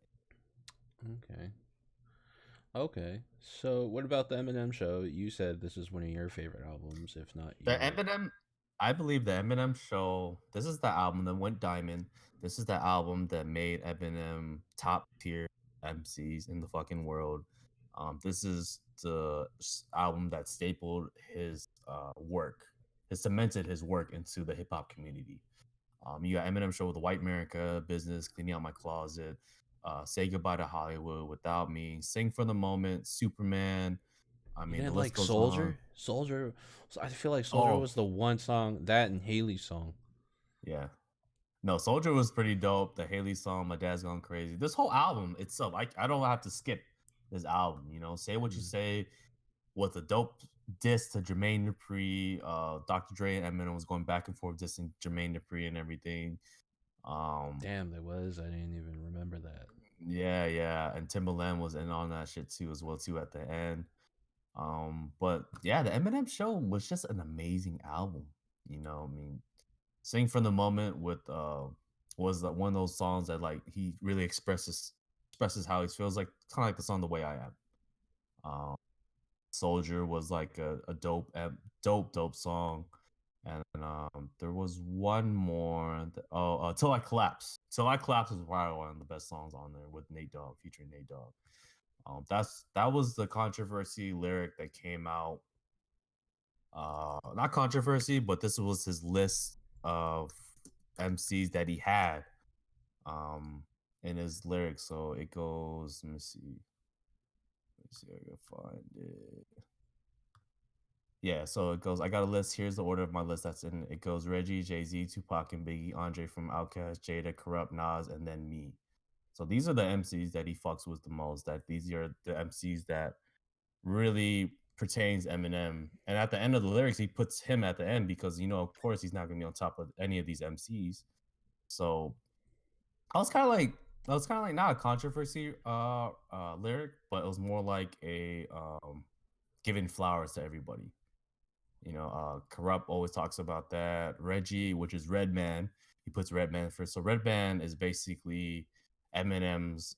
Okay. Okay. So, what about the Eminem show? You said this is one of your favorite albums, if not The your. Eminem, I believe the Eminem show. This is the album that went diamond. This is the album that made Eminem top tier MCs in the fucking world. This is the album that stapled his work. It cemented his work into the hip hop community. You got Eminem show with White America, Business, Cleaning Out My Closet, Say Goodbye to Hollywood, Without Me, Sing for the Moment, Superman. I You mean, the didn't list like goes on. Soldier? Soldier. So I feel like Soldier Oh, was the one song that and Haley's song. yeah. No, Soldier was pretty dope. The Haley song, My Dad's Gone Crazy. This whole album itself, I don't have to skip this album. Say what you Mm. say was a dope diss to Jermaine Dupri. Dr. Dre and Eminem was going back and forth dissing Jermaine Dupri and everything. Um, Damn, there was. I didn't even remember that. yeah, yeah. And Timbaland was in on that shit too, as well, too, at the end. But yeah, the Eminem show was just an amazing album. I mean, Sing from the Moment with was one of those songs that like he really expresses how he feels like kind of like the song The Way I Am. Um Soldier was like a dope song. And there was one more Till I Collapse. Till I Collapse was probably one of the best songs on there with Nate Dogg featuring Nate Dogg. That was the controversy lyric that came out. Not controversy, but this was his list of MCs that he had um in his lyrics. So it goes, let me see. Let me see if I can find it. Yeah, so it goes, I got a list. Here's the order of my list that's in it. It goes Reggie, Jay-Z, Tupac and Biggie, Andre from Outkast, Jada, Corrupt, Nas, and then me. So these are the MCs that he fucks with the most. That these are the MCs that really pertains Eminem. And at the end of the lyrics, he puts him at the end because of course he's not gonna be on top of any of these MCs. So I was kind of like not a controversy lyric, but it was more like a giving flowers to everybody. Corrupt always talks about that. Reggie, which is Redman, he puts Redman first. So Redman is basically Eminem's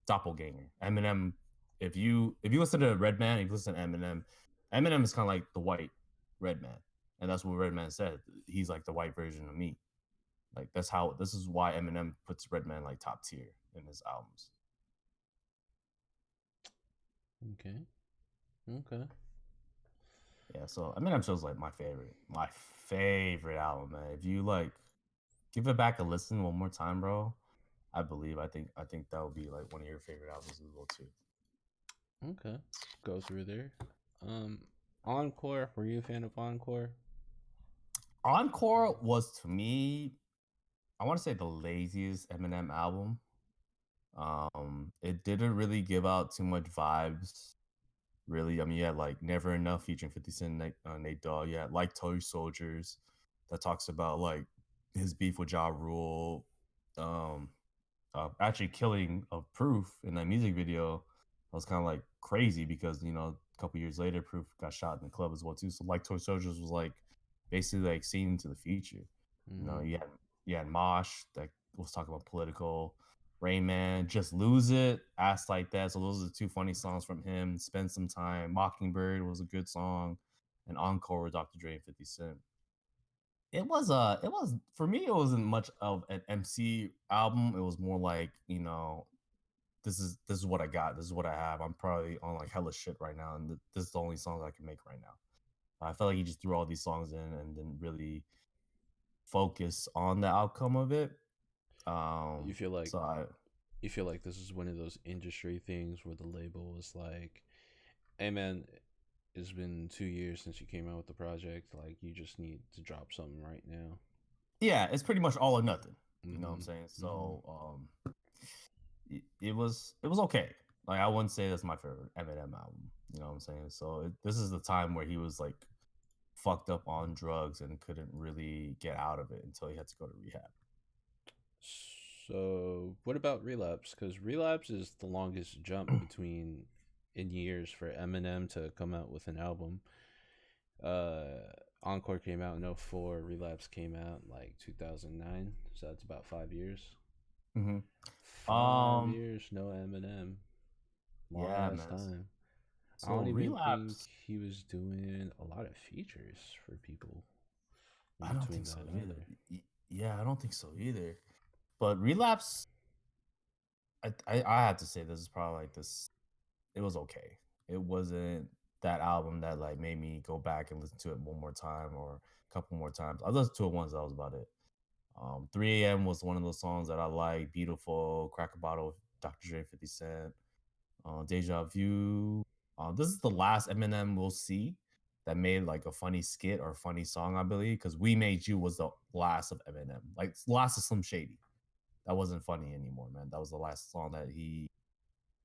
doppelganger. Eminem, if you listen to Redman, if you listen to Eminem, Eminem is kind of like the white Redman, and that's what Redman said. He's like the white version of me. Like this is why Eminem puts Redman like top tier in his albums. Okay. Okay. Yeah, so Eminem Show's like my favorite album, man. If you like give it back a listen one more time, bro, I think that would be like one of your favorite albums as well too. Okay. Go through there. Um, Encore. Were you a fan of Encore? Encore was to me, I want to say the laziest Eminem album. It didn't really give out too much vibes. Really, I mean, you had like Never Enough featuring 50 Cent, Nate Dogg. You had like Toy Soldiers that talks about like his beef with Ja Rule. Um, actually killing of Proof in that music video was kind of like crazy because a couple years later Proof got shot in the club as well too. So like Toy Soldiers was like basically like seeing into the future. You know, Mm-hmm. you had Mosh that was talking about political. Rain Man, Just Lose It, Ass Like That. So those are the two funny songs from him. Spend Some Time. Mockingbird was a good song. And Encore with Dr. Dre and 50 Cent. It was for me, it wasn't much of an MC album. It was more like, this is what I got. This is what I have. I'm probably on like hella shit right now, and this is the only songs I can make right now. I felt like he just threw all these songs in and didn't really focus on the outcome of it. You feel like So I you feel like this is one of those industry things where the label was like, "Hey man, it's been 2 years since you came out with the project. Like, you just need to drop something right now." Yeah, it's pretty much all or nothing. You know what I'm Mm-hmm. saying? Mm-hmm. So it was okay. Like I wouldn't say that's my favorite Eminem album. You know what I'm saying? So this is the time where he was like fucked up on drugs and couldn't really get out of it until he had to go to rehab. So, what about Relapse? Because Relapse is the longest jump between in years for Eminem to come out with an album. Encore came out in '04. Relapse came out in like 2009. So that's about 5 years. hmm 5 Um, years, no Eminem. Long yeah, ass man. time. I So don't even think relapse, he was doing a lot of features for people in I don't between think so that either. either. Yeah, I don't think so either. But relapse, I have to say this is probably like this. It was okay. It wasn't that album that like made me go back and listen to it one more time or a couple more times. I listened to it once. That was about it. 3 a.m. was one of those songs that I like. Beautiful, Crack a Bottle, Dr. Dre, 50 Cent, Deja Vu. This is the last Eminem we'll see that made like a funny skit or funny song, I believe, because We Made You was the last of Eminem, like last of Slim Shady. That wasn't funny anymore, man. That was the last song that he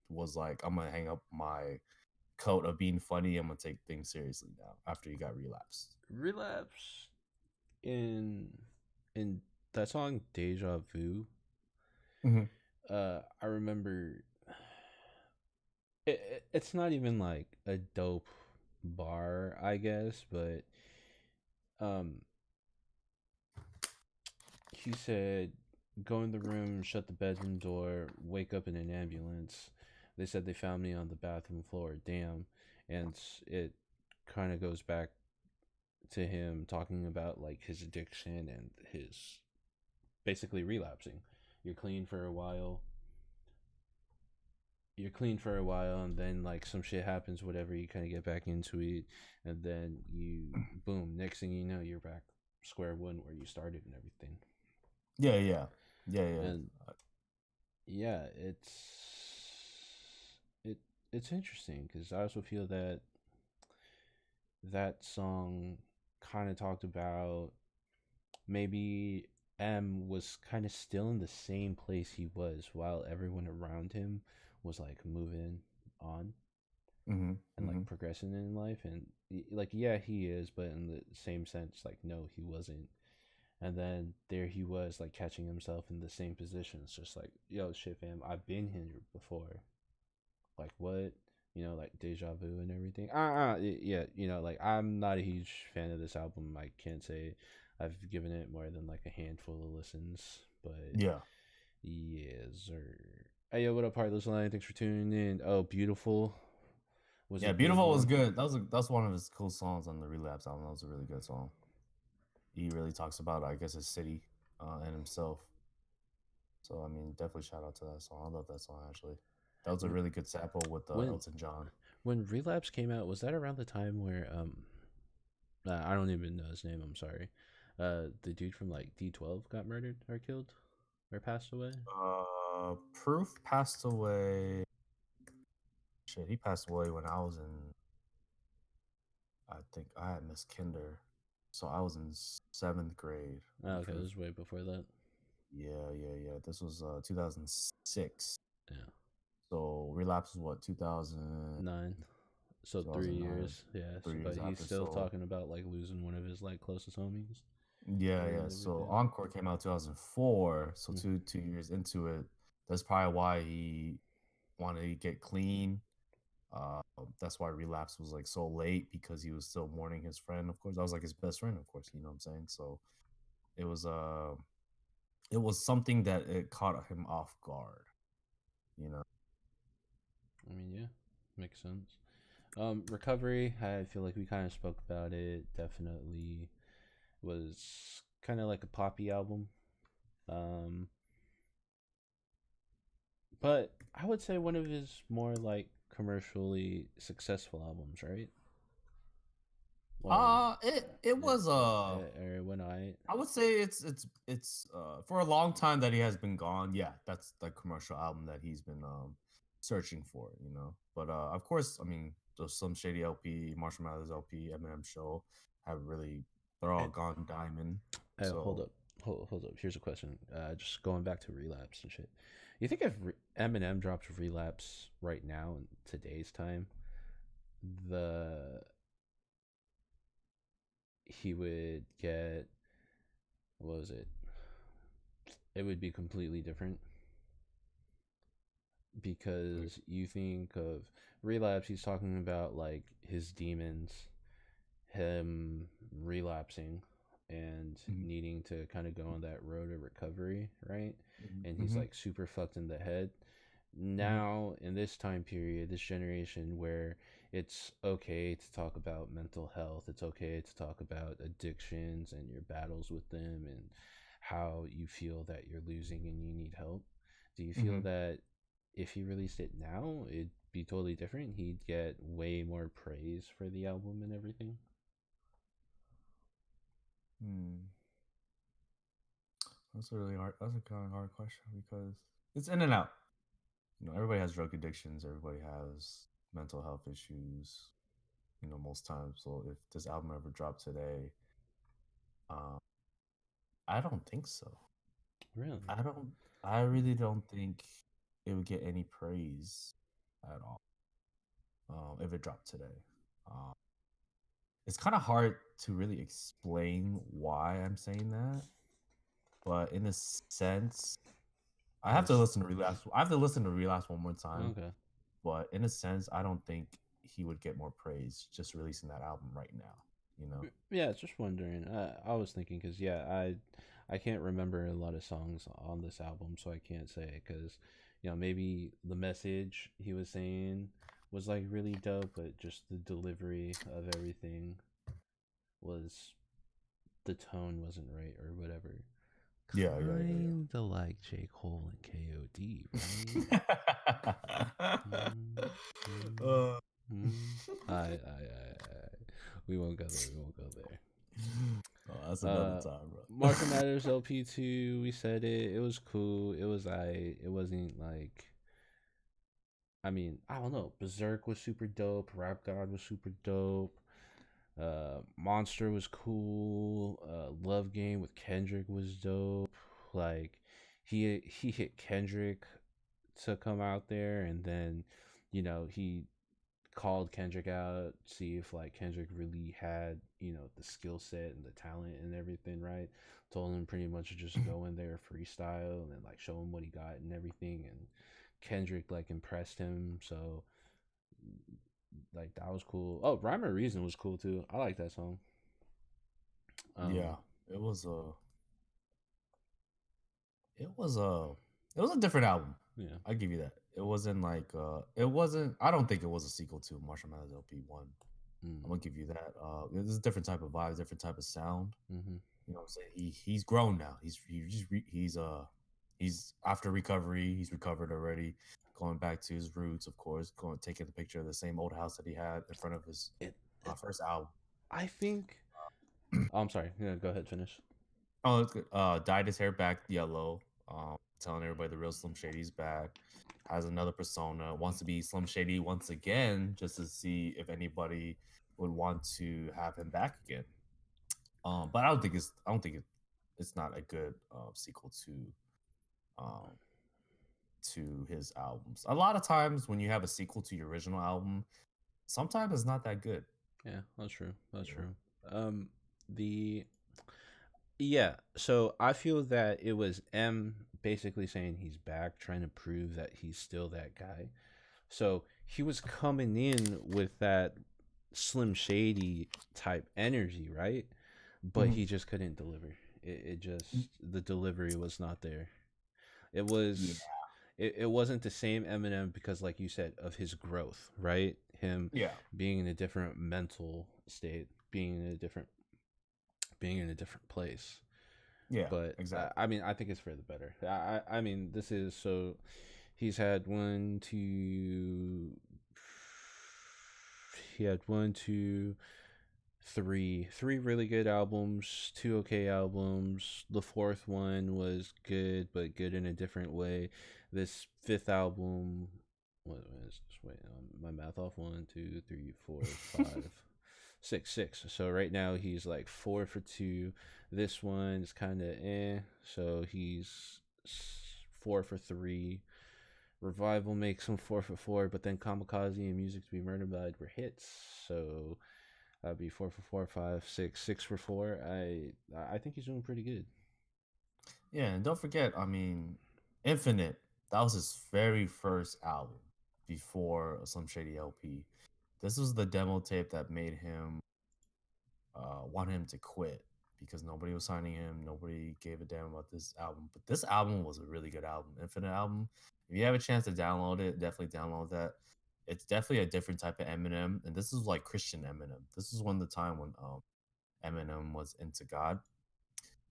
was like, I'm gonna hang up my coat of being funny. I'm gonna take things seriously now after he got relapsed. Relapse in in that song Deja Vu. hmm I remember it's not even like a dope bar, I guess, but um, he said, "Go in the room, shut the bedroom door, wake up in an ambulance." They said they found me on the bathroom floor. Damn, and it kind of goes back to him talking about like his addiction and his basically relapsing. You're clean for a while, and then like some shit happens, whatever, you kind of get back into it, and then you boom, next thing you know, you're back square one where you started and everything. Yeah, yeah, yeah, yeah. And yeah, it it's interesting because I also feel that that song kind of talked about maybe M was kind of still in the same place he was while everyone around him was like moving on hmm and like hmm progressing in life, and like yeah he is, but in the same sense like no he wasn't. And then there he was like catching himself in the same position. It's just like, yo, shit fam, I've been here before. Like what? like Deja Vu and everything. Yeah, like I'm not a huge fan of this album. I can't say I've given it more than like a handful of listens, but Yeah. yeah, sir. Hey, yo, what up, Heartless Line? Thanks for tuning in. Oh, Beautiful was a Yeah, big Beautiful was one. good. That's one of his cool songs on the Relapse album. That was a really good song. He really talks about, I guess, his city and himself. So I mean, definitely shout out to that song. I love that song actually. That was a really good sample with When Elton John. when Relapse came out, was that around the time where I don't even know his name. I'm sorry. The dude from like D12 got murdered or killed or passed away. Proof passed away. Shit, he passed away when I was in. I think I had Miss Kinder, so I was in seventh grade Oh, when okay, it Proof. was way before that. Yeah. This was 2006. Yeah, So Relapse was what 2000, 9. So 2009, 3 years. Yeah. So, 3 years but he's after. still So talking about like losing one of his like closest homies yeah. and So everything. Encore came out 2004. So Mm. two years into it, that's probably why he wanted to get clean. Uh, that's why Relapse was like so late because he was still mourning his friend. Of course, that was like his best friend. Of course, you know what I'm saying. So it was it was something that it caught him off guard. You know. I mean, yeah, makes sense. Recovery. I feel like we kind of spoke about it. Definitely was kind of like a poppy album. Um, but I would say one of his more like commercially successful albums, right? Or It was or when I would say it's for a long time that he has been gone. Yeah, that's the commercial album that he's been searching for, you know. But of course, I mean, there's some Shady LP, Marshall Mathers LP, Eminem Show have really they're all gone diamond. hold So up, hold up. Here's a question. Just going back to Relapse and shit. You think if Eminem drops Relapse right now in today's time, the he would get, what was it? It would be completely different because you think of Relapse, he's talking about like his demons, him relapsing and mhm, needing to kind of go on that road of recovery, right? mhm, And he's mhm, like super fucked in the head. mhm, Now, in this time period, this generation where it's okay to talk about mental health, it's okay to talk about addictions and your battles with them and how you feel that you're losing and you need help. Do you feel mhm. that if he released it now, it'd be totally different? He'd get way more praise for the album and everything? Hmm. That's a really hard. That's a kind of hard question because it's in and out. You know, everybody has drug addictions. Everybody has mental health issues. You know, most times. So if this album ever dropped today, um, I don't think so. Really? I don't. I really don't think it would get any praise at all if it dropped today. Um, it's kind of hard to really explain why I'm saying that, but in a sense, I have to Because, listen to Relapse. I have to listen to Relapse one more time, okay. but in a sense, I don't think he would get more praise just releasing that album right now. You know? Yeah, just wondering. I was thinking because yeah, I can't remember a lot of songs on this album, so I can't say because maybe the message he was saying was like really dope, but just the delivery of everything was the tone wasn't right or whatever. Yeah. Kinda like J. Cole and KOD, right? Mm, mm, uh, mm. We won't go there. We won't go there. oh, that's another Uh, time, bro. Marshall Mathers LP2, we said it. It was cool. It wasn't like. I mean, I don't know. Berserk was super dope. Rap God was super dope. Monster was cool. Love Game with Kendrick was dope. Like, he hit Kendrick to come out there, and then, he called Kendrick out, see if like Kendrick really had, the skill set and the talent and everything, right? Told him pretty much to just go in there freestyle and then like show him what he got and everything. And Kendrick like impressed him. So Like that was cool. Oh, Rhyme or Reason was cool too. I like that song. Yeah, Um, it was a it was a it was a different album. yeah. I give you that. It wasn't like it wasn't. I don't think it was a sequel to Marshall Mathers LP one. I'm Mm, gonna give you that. It was a different type of vibe, different type of sound. mm-hmm. You know what I'm saying? He's grown now. He's after recovery. He's recovered already. Going back to his roots, of course. Going taking the picture of the same old house that he had in front of his It, it. first album. I think. Oh, I'm sorry. Yeah, go ahead. Finish. Oh, it's good. Dyed his hair back yellow. Telling everybody the real Slim Shady's back. Has another persona. Wants to be Slim Shady once again, just to see if anybody would want to have him back again. But I don't think it's not a good sequel um to his albums. A lot of times when you have a sequel to your original album, sometimes it's not that good. Yeah, that's true. That's You know? true. Um, the Yeah, so I feel that it was M basically saying he's back, trying to prove that he's still that guy. So he was coming in with that Slim Shady type energy, right? But Mhm. he just couldn't deliver. It just the delivery was not there. It was Yeah, it wasn't the same Eminem because, like you said, of his growth, right? Him yeah, being in a different mental state, being in a different place. yeah, But exactly. I mean, I think it's for the better. I mean, this is so he's had one, two, he had one, two, three really good albums, two okay albums. The fourth one was good, but good in a different way. This fifth album, what was this? Wait, my math off. One, two, three, four, five, six. So right now he's like 4 for 2. This one is kind of eh. So he's 4 for 3. Revival makes him 4 for 4, but then Kamikaze and Music to Be Murdered by were hits. So that'd be 4 for 4, 5, 6, 6 for 4. I think he's doing pretty good. Yeah, and don't forget, I mean, Infinite, that was his very first album before Slim Shady LP. This was the demo tape that made him want him to quit because nobody was signing him, nobody gave a damn about this album. But this album was a really good album, Infinite album. If you have a chance to download it, definitely download that. It's definitely a different type of Eminem, and this is like Christian Eminem. This is when the time when Eminem was into God.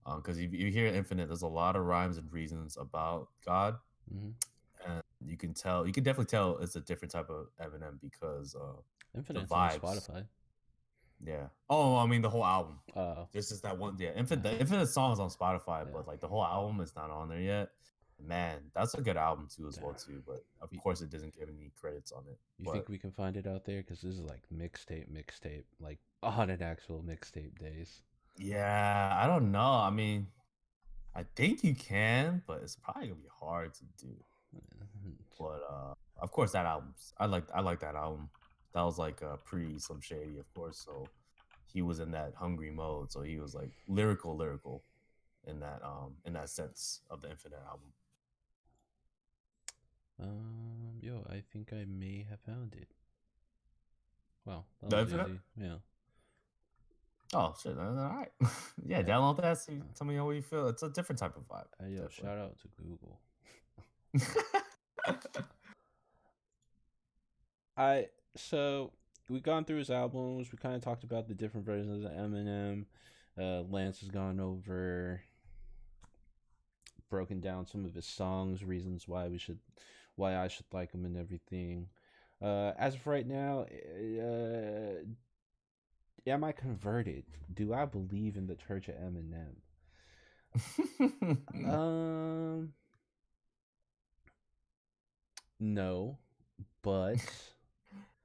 Because if you hear Infinite, there's a lot of rhymes and reasons about God, Mm-hmm. and you can definitely tell it's a different type of Eminem because the Infinite's on vibes. Spotify. Yeah. Oh, I mean the whole album. Uh, This is that one. Yeah, yeah, the Infinite songs on Spotify, yeah. but like the whole album is not on there yet. Man, that's a good album too, as Damn. well too. But of You, course, it doesn't give any credits on it. you But think we can find it out there? Because this is like mixtape, like on an actual mixtape days. yeah, I don't know. I mean, I think you can, but it's probably gonna be hard to do. But of course, that album's I like that album. That was like pre Slim Shady, of course. So he was in that hungry mode. So he was like lyrical in that sense of the Infinite album. Yo, I think I may have found it. Wow, that The was Infinite. easy. Yeah, Oh shit! All right, yeah. yeah. Download that. See, tell me how you feel. It's a different type of vibe, Yo, definitely. shout out to Google. I so we gone through his albums. We kind of talked about the different versions of Eminem. Lance has gone over, broken down some of his songs, reasons why I should like him and everything. As of right now, am I converted? Do I believe in the Church of Eminem? Um, no, but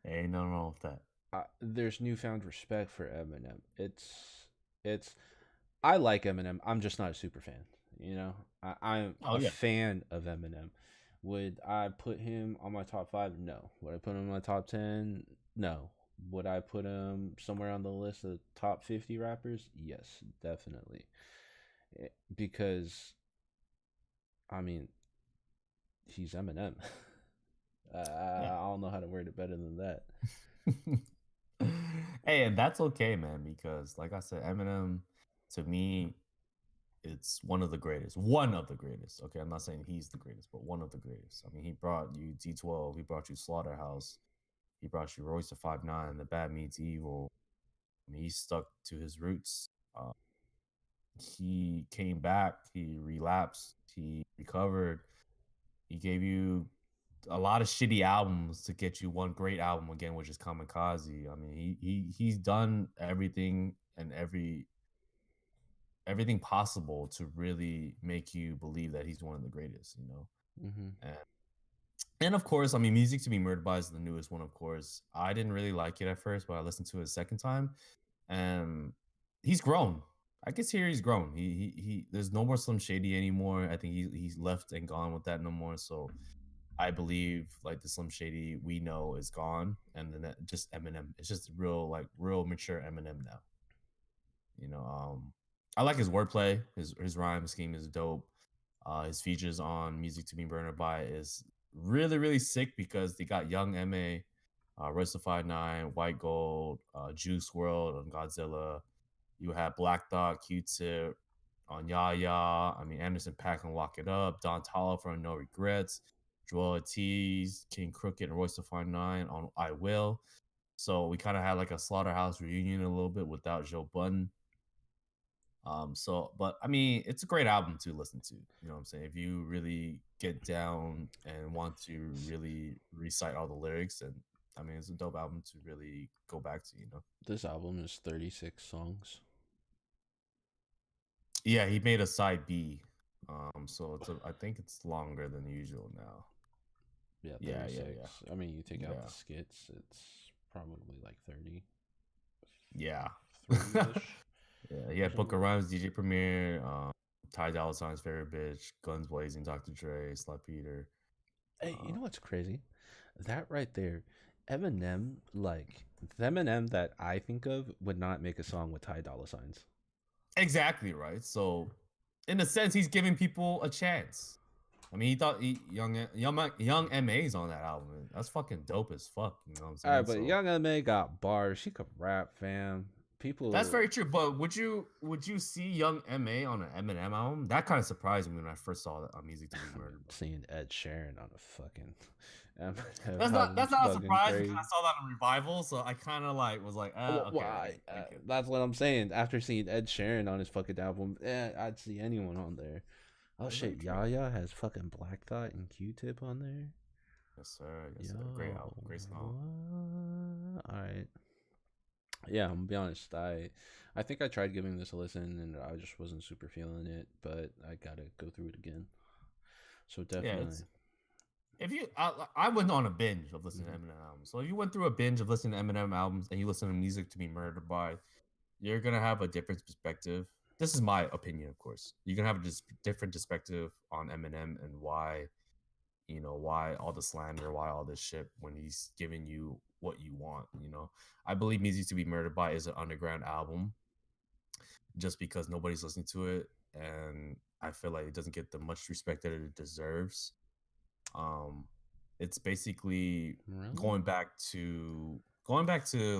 Ain't nothing wrong with that. there's newfound respect for Eminem. It's I like Eminem. I'm just not a super fan. You know, I'm Oh a yeah. fan of Eminem. Would I put him on my top 5? No. Would I put him in my top 10? No. Would I put him somewhere on the list of top 50 rappers? Yes, definitely. Because I mean, he's Eminem. Yeah. I don't know how to word it better than that. Hey, and that's okay, man, because like I said, Eminem to me, it's one of the greatest. One of the greatest. Okay, I'm not saying he's the greatest, but one of the greatest. I mean, he brought you D12, he brought you Slaughterhouse, he brought you Royce to 5'9", The Bad Meets Evil. I mean, he stuck to his roots. Uh, he came back, he relapsed, he recovered. He gave you a lot of shitty albums to get you one great album again, which is Kamikaze. I mean, he's done everything and everything possible to really make you believe that he's one of the greatest, you know. Mm-hmm. And of course, I mean, Music to Be Murdered By is the newest one, of course. I didn't really like it at first, but I listened to it a second time, and he's grown. I can hear he's grown. He there's no more Slim Shady anymore. I think he's left and gone with that no more. So I believe like the Slim Shady we know is gone, and then just Eminem. It's just real mature Eminem now. You know, I like his wordplay. His rhyme scheme is dope. His features on Music to Be Burned By is really sick because they got Young Ma, Rustified Nine, White Gold, Juice World on Godzilla. You have Black Thought, Q-Tip on Ya. I mean, Anderson Paak on Lock It Up, Don Tolliver from No Regrets, Joel Ortiz, King Crooked, and Royce the Five Nine on I Will. So we kind of had like a Slaughterhouse reunion a little bit without Joe Budden. But I mean, it's a great album to listen to. You know what I'm saying? If you really get down and want to really recite all the lyrics, and I mean, it's a dope album to really go back to. You know? This album is 36 songs. Yeah, he made a side B. So I think it's longer than usual now. Yeah, Yeah, yeah, 36. yeah, I mean, you take out the yeah, skits, it's probably like 30, yeah. 30-ish Yeah, he or had Booker something. Rhymes, DJ Premier, Ty Dolla Sign's favorite bitch, Guns Blazing, Dr. Dre, Slut Peter. Hey, you Uh, know what's crazy? That right there, Eminem, like the Eminem that I think of would not make a song with Ty Dolla Signs. exactly right. So, in a sense, he's giving people a chance. I mean, he thought young MA's on that album. That's fucking dope as fuck. You know what I'm All right, saying? but So Young M.A. got bars. She could rap, fam. that's People, very true. But would you see Young Ma on an Eminem album? That kind of surprised me when I first saw that on Music to Be I'm Murdered By. seeing Ed Sheeran on a fucking Eminem That's not album's that's not a fucking surprise because crazy. I saw that in Revival, so I kind of like was like, okay, Why? I can. That's what I'm saying. After seeing Ed Sheeran on his fucking album, I'd see anyone on there. Oh That's very shit, true. Yaya has fucking Black Thought and Q-Tip on there. Yes, sir. Yes, sir. Great Yo, album. Great song. what? All right. Yeah, I'm gonna be honest. I think I tried giving this a listen and I just wasn't super feeling it, but I gotta go through it again. So Yeah, definitely. it's if you I went on a binge of listening to Hmm. Eminem albums. So if you went through a binge of listening to Eminem albums and you listen to Music to Be Murdered By, you're gonna have a different perspective. This is my opinion, of course. You're gonna have a different perspective on Eminem and why, why all the slander, why all this shit when he's giving you what you want. I believe Music to Be Murdered By is an underground album just because nobody's listening to it, and I feel like it doesn't get the much respect that it deserves. Um, it's basically Really? going back to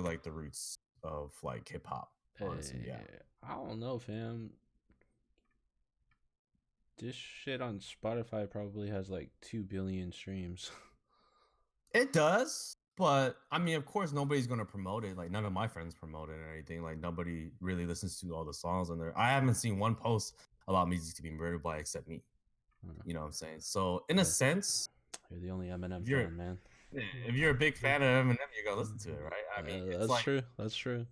like the roots of like hip hop. Honestly, yeah. I don't know, fam. This shit on Spotify probably has like 2 billion streams. It does, but I mean, of course, nobody's gonna promote it. Like none of my friends promote it or anything. Like nobody really listens to all the songs on there. I haven't seen one post about Music to Be Murdered By except me. You know what I'm saying? So in a Yeah, sense, you're the only Eminem if you're fan, man. if you're a big fan of Eminem, you're gonna listen to it, right? I mean, it's That's like true. That's true.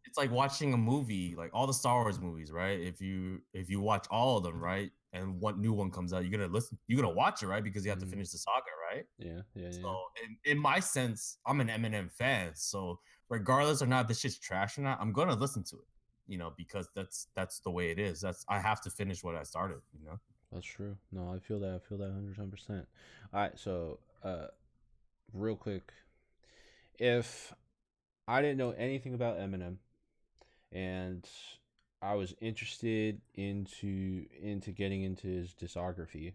it's like watching a movie, like all the Star Wars movies, right? If you watch all of them, right, and one new one comes out, you're gonna watch it, right? Because you have to Mm, finish the saga, right? yeah, yeah, So yeah. in my sense, I'm an Eminem fan. So regardless or not this shit's trash or not, I'm gonna listen to it. Because that's the way it is. I have to finish what I started. That's true. No, I feel that. I feel that 110%. All right, so real quick, if I didn't know anything about Eminem and I was interested into getting into his discography,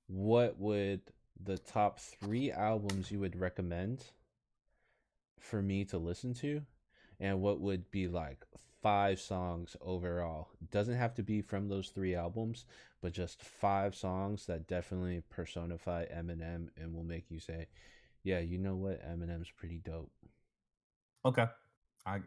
what would the top 3 albums you would recommend for me to listen to, and what would be like 5 songs overall. It doesn't have to be from those 3 albums, but just 5 songs that definitely personify Eminem and will make you say, "Yeah, you know what? Eminem's pretty dope." Okay.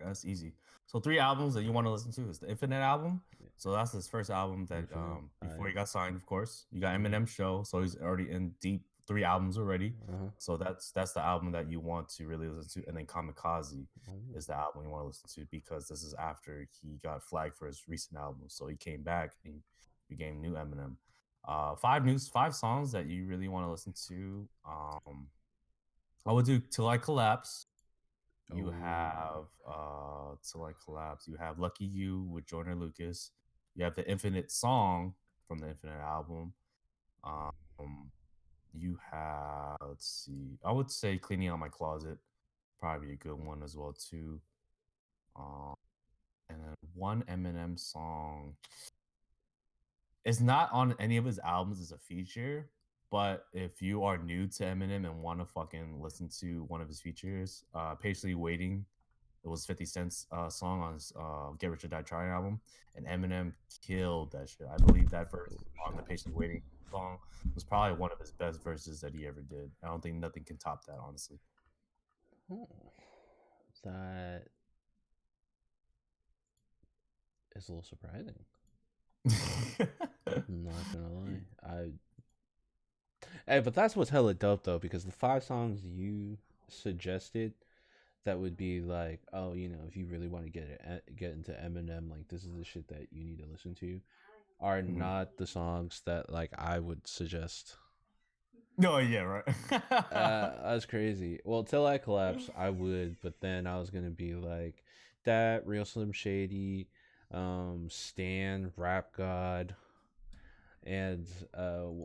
That's easy. So 3 albums that you want to listen to is the Infinite album. Yeah. So that's his first album that Infinite. before I. he got signed, of course. You got Uh, Eminem Show, so he's already in deep 3 albums already. uh-huh. So that's the album that you want to really listen to. And then Kamikaze Oh. is the album you want to listen to because this is after he got flagged for his recent album. So he came back and he became new Eminem. 5 songs that you really want to listen to. I would do Till I Collapse. You Oh. have Till I Collapse. You have Lucky You with Joyner Lucas. You have the Infinite song from the Infinite album. Um, you have, let's see, I would say Cleaning Out My Closet, probably a good one as well too. Um, and then one Eminem song. It's not on any of his albums as a feature, but if you are new to Eminem and want to fucking listen to one of his features, Patiently Waiting. It was 50 Cent's song on his Get Rich or Die Trying album, and Eminem killed that shit. I believe that verse Oh on shit. the Patiently Waiting song was probably one of his best verses that he ever did. I don't think nothing can top that, honestly. Oh, that is a little surprising. I'm not gonna lie. Hey, but that's what's hella dope though, because the 5 songs you suggested that would be like, oh, if you really want to get into Eminem, like this is the shit that you need to listen to, are Mhm. not the songs that like I would suggest. No, yeah, right. That's crazy. Well, Till I Collapse, I would, but then I was gonna be like that, Real Slim Shady, Stan, Rap God, and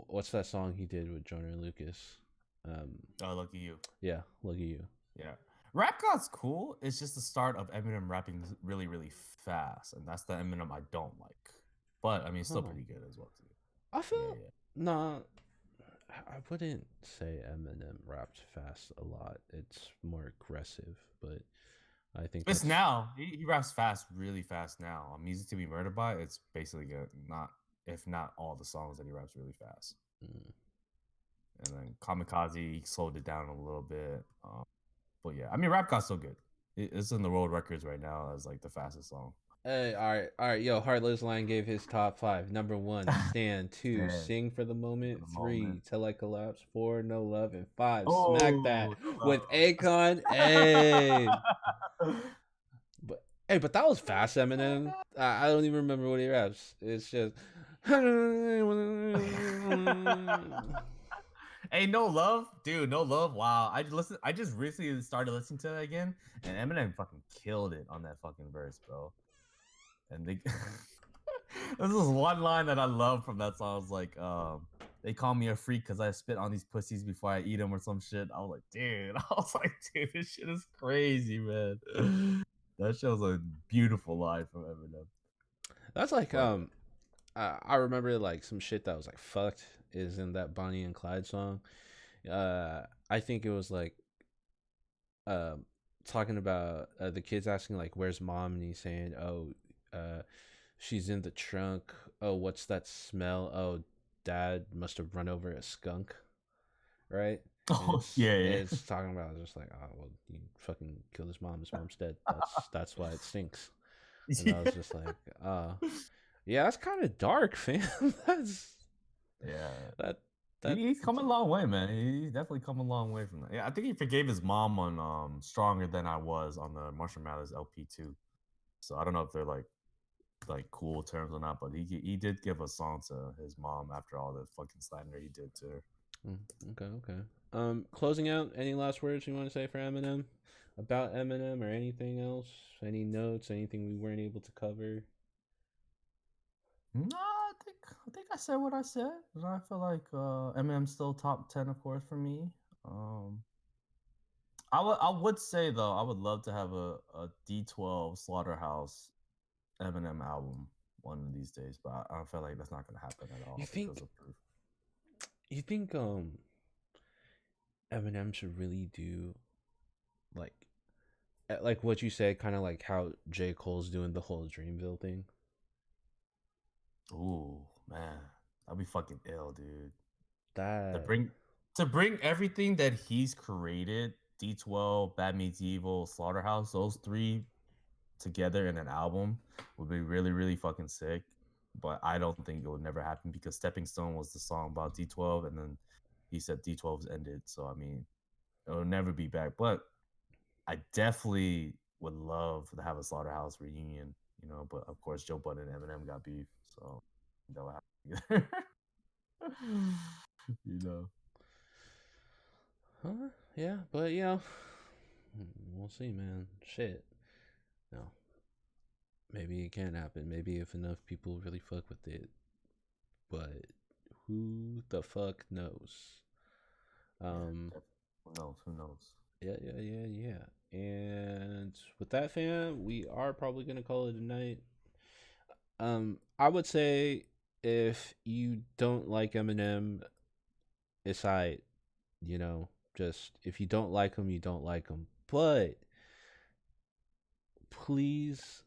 what's that song he did with Joyner Lucas? Um, Oh, lucky you. yeah, Look at You. Yeah. Rap God's cool. It's just the start of Eminem rapping really, really fast, and that's the Eminem I don't like. But I mean, it's still Huh. pretty good as well too. I Yeah, feel yeah. nah. I wouldn't say Eminem raps fast a lot. It's more aggressive, but I think It's that's. now. He raps fast, really fast now. Music to be murdered by. It's basically good. Not if not all the songs that he raps really fast. Mm. And then Kamikaze he slowed it down a little bit. But yeah, I mean, Rap God's still good. It's in the world records right now as like the fastest song. Hey, all right, yo, Heartless Line gave his top 5. Number 1, Stand. 2, Stand Sing for the for Moment. the moment. 3, Till I Collapse. 4, No Love, and 5, Smack That Oh, with no Akon. Hey, love. but that was fast, Eminem. I don't even remember what he raps. It's just. Hey, no love, dude. No love. Wow. I just recently started listening to it again, and Eminem fucking killed it on that fucking verse, bro. And they, this is one line that I love from that song. It's like, they call me a freak because I spit on these pussies before I eat them or some shit. I was like, dude. I was like, dude, this shit is crazy, man. That show's a beautiful line from Eminem. That's like But I remember like some shit that was like fucked is in that Bonnie and Clyde song. I think it was like uh, talking about the kids asking like where's mom, and he's saying, oh, uh she's in the trunk. Oh, what's that smell? Oh, dad must have run over a skunk, right? And oh it's yeah, yeah. it's talking about just like, oh well, you fucking killed his mom. His mom's dead. That's why it stinks. And I was Yeah. just like, yeah, that's kind of dark, fam. that's Yeah. that that. He's come a long way, man. He's definitely come a long way from that. Yeah, I think he forgave his mom on Stronger Than I Was on the Marshall Mathers LP too. So I don't know if they're like cool terms or not, but he did give a song to his mom after all the fucking slander he did to her. Mm, okay, okay. Closing out, any last words you want to say for Eminem? About Eminem or anything else? Any notes? Anything we weren't able to cover? No, I think I said what I said. I feel like Eminem's still top 10, of course, for me. Um, I would say though, I would love to have a D12 Slaughterhouse Eminem album one of these days, but I feel like that's not gonna happen at You all because think? of proof. You think? Eminem should really do like like what you said, kind of like how J. Cole's doing the whole Dreamville thing. Ooh, man, that'd be fucking ill, dude. To That bring to bring everything that he's created, D12, Bad Meets Evil, Slaughterhouse, those three together in an album would be really, really fucking sick. But I don't think it would never happen because Stepping Stone was the song about D12, and then he said D12's ended. So I mean, it'll never be back. But I definitely would love to have a Slaughterhouse reunion, you know. But of course, Joe Budden and Eminem got beef, so that would happen. You know. huh? Yeah, but we'll see, man. Shit. No, maybe it can happen. Maybe if enough people really fuck with it, but who the fuck knows? Yeah, Um, definitely. Who knows? Who knows? yeah. And with that, fam, we are probably gonna call it a night. I would say if you don't like Eminem, aside, you know, just if you don't like him, you don't like him. But please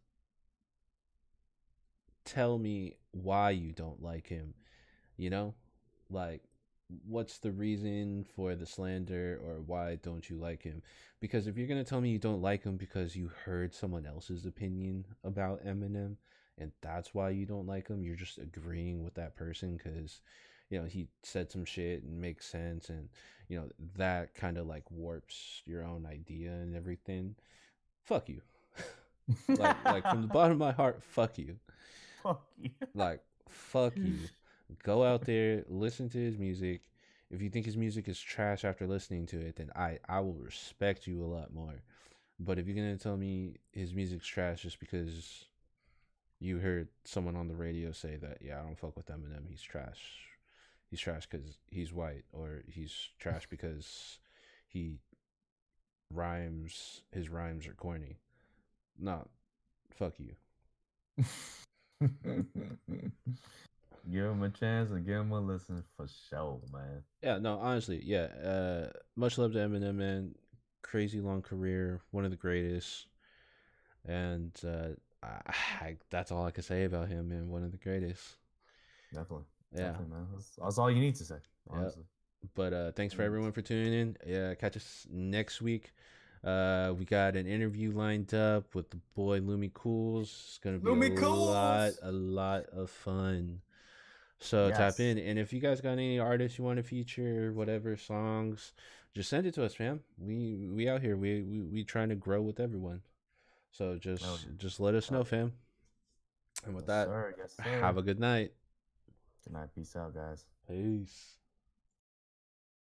tell me why you don't like him. You know, like what's the reason for the slander, or why don't you like him? Because if you're gonna tell me you don't like him because you heard someone else's opinion about Eminem, and that's why you don't like him, you're just agreeing with that person because he said some shit and makes sense, and that kind of like warps your own idea and everything. Fuck you. Like from the bottom of my heart, fuck you. Fuck you. Like, fuck you. Go out there, listen to his music. If you think his music is trash after listening to it, then I will respect you a lot more. But if you're gonna tell me his music's trash just because you heard someone on the radio say that, yeah, I don't fuck with Eminem, he's trash. He's trash because he's white, or he's trash because he his rhymes are corny. No, fuck you. Give him a chance and give him a listen for sure, man. Yeah, no, honestly, yeah. Much love to Eminem, man. Crazy long career, one of the greatest, and that's all I can say about him, man. One of the greatest. Definitely. Yeah, Definitely, man. That's all you need to say, yeah. honestly. But thanks All for you need to everyone for tuning in. Yeah, catch us next week. We got an interview lined up with the boy Lumi Cools. It's gonna be Lumi Cools! a lot of fun. So tap Yes. in, and if you guys got any artists you want to feature, whatever songs, just send it to us, fam. We out here. We trying to grow with everyone. So Oh, just let us yeah. know, fam. And with Yes, that, sir. Yes, have sir. a good night. Good night. Peace out, guys. Peace.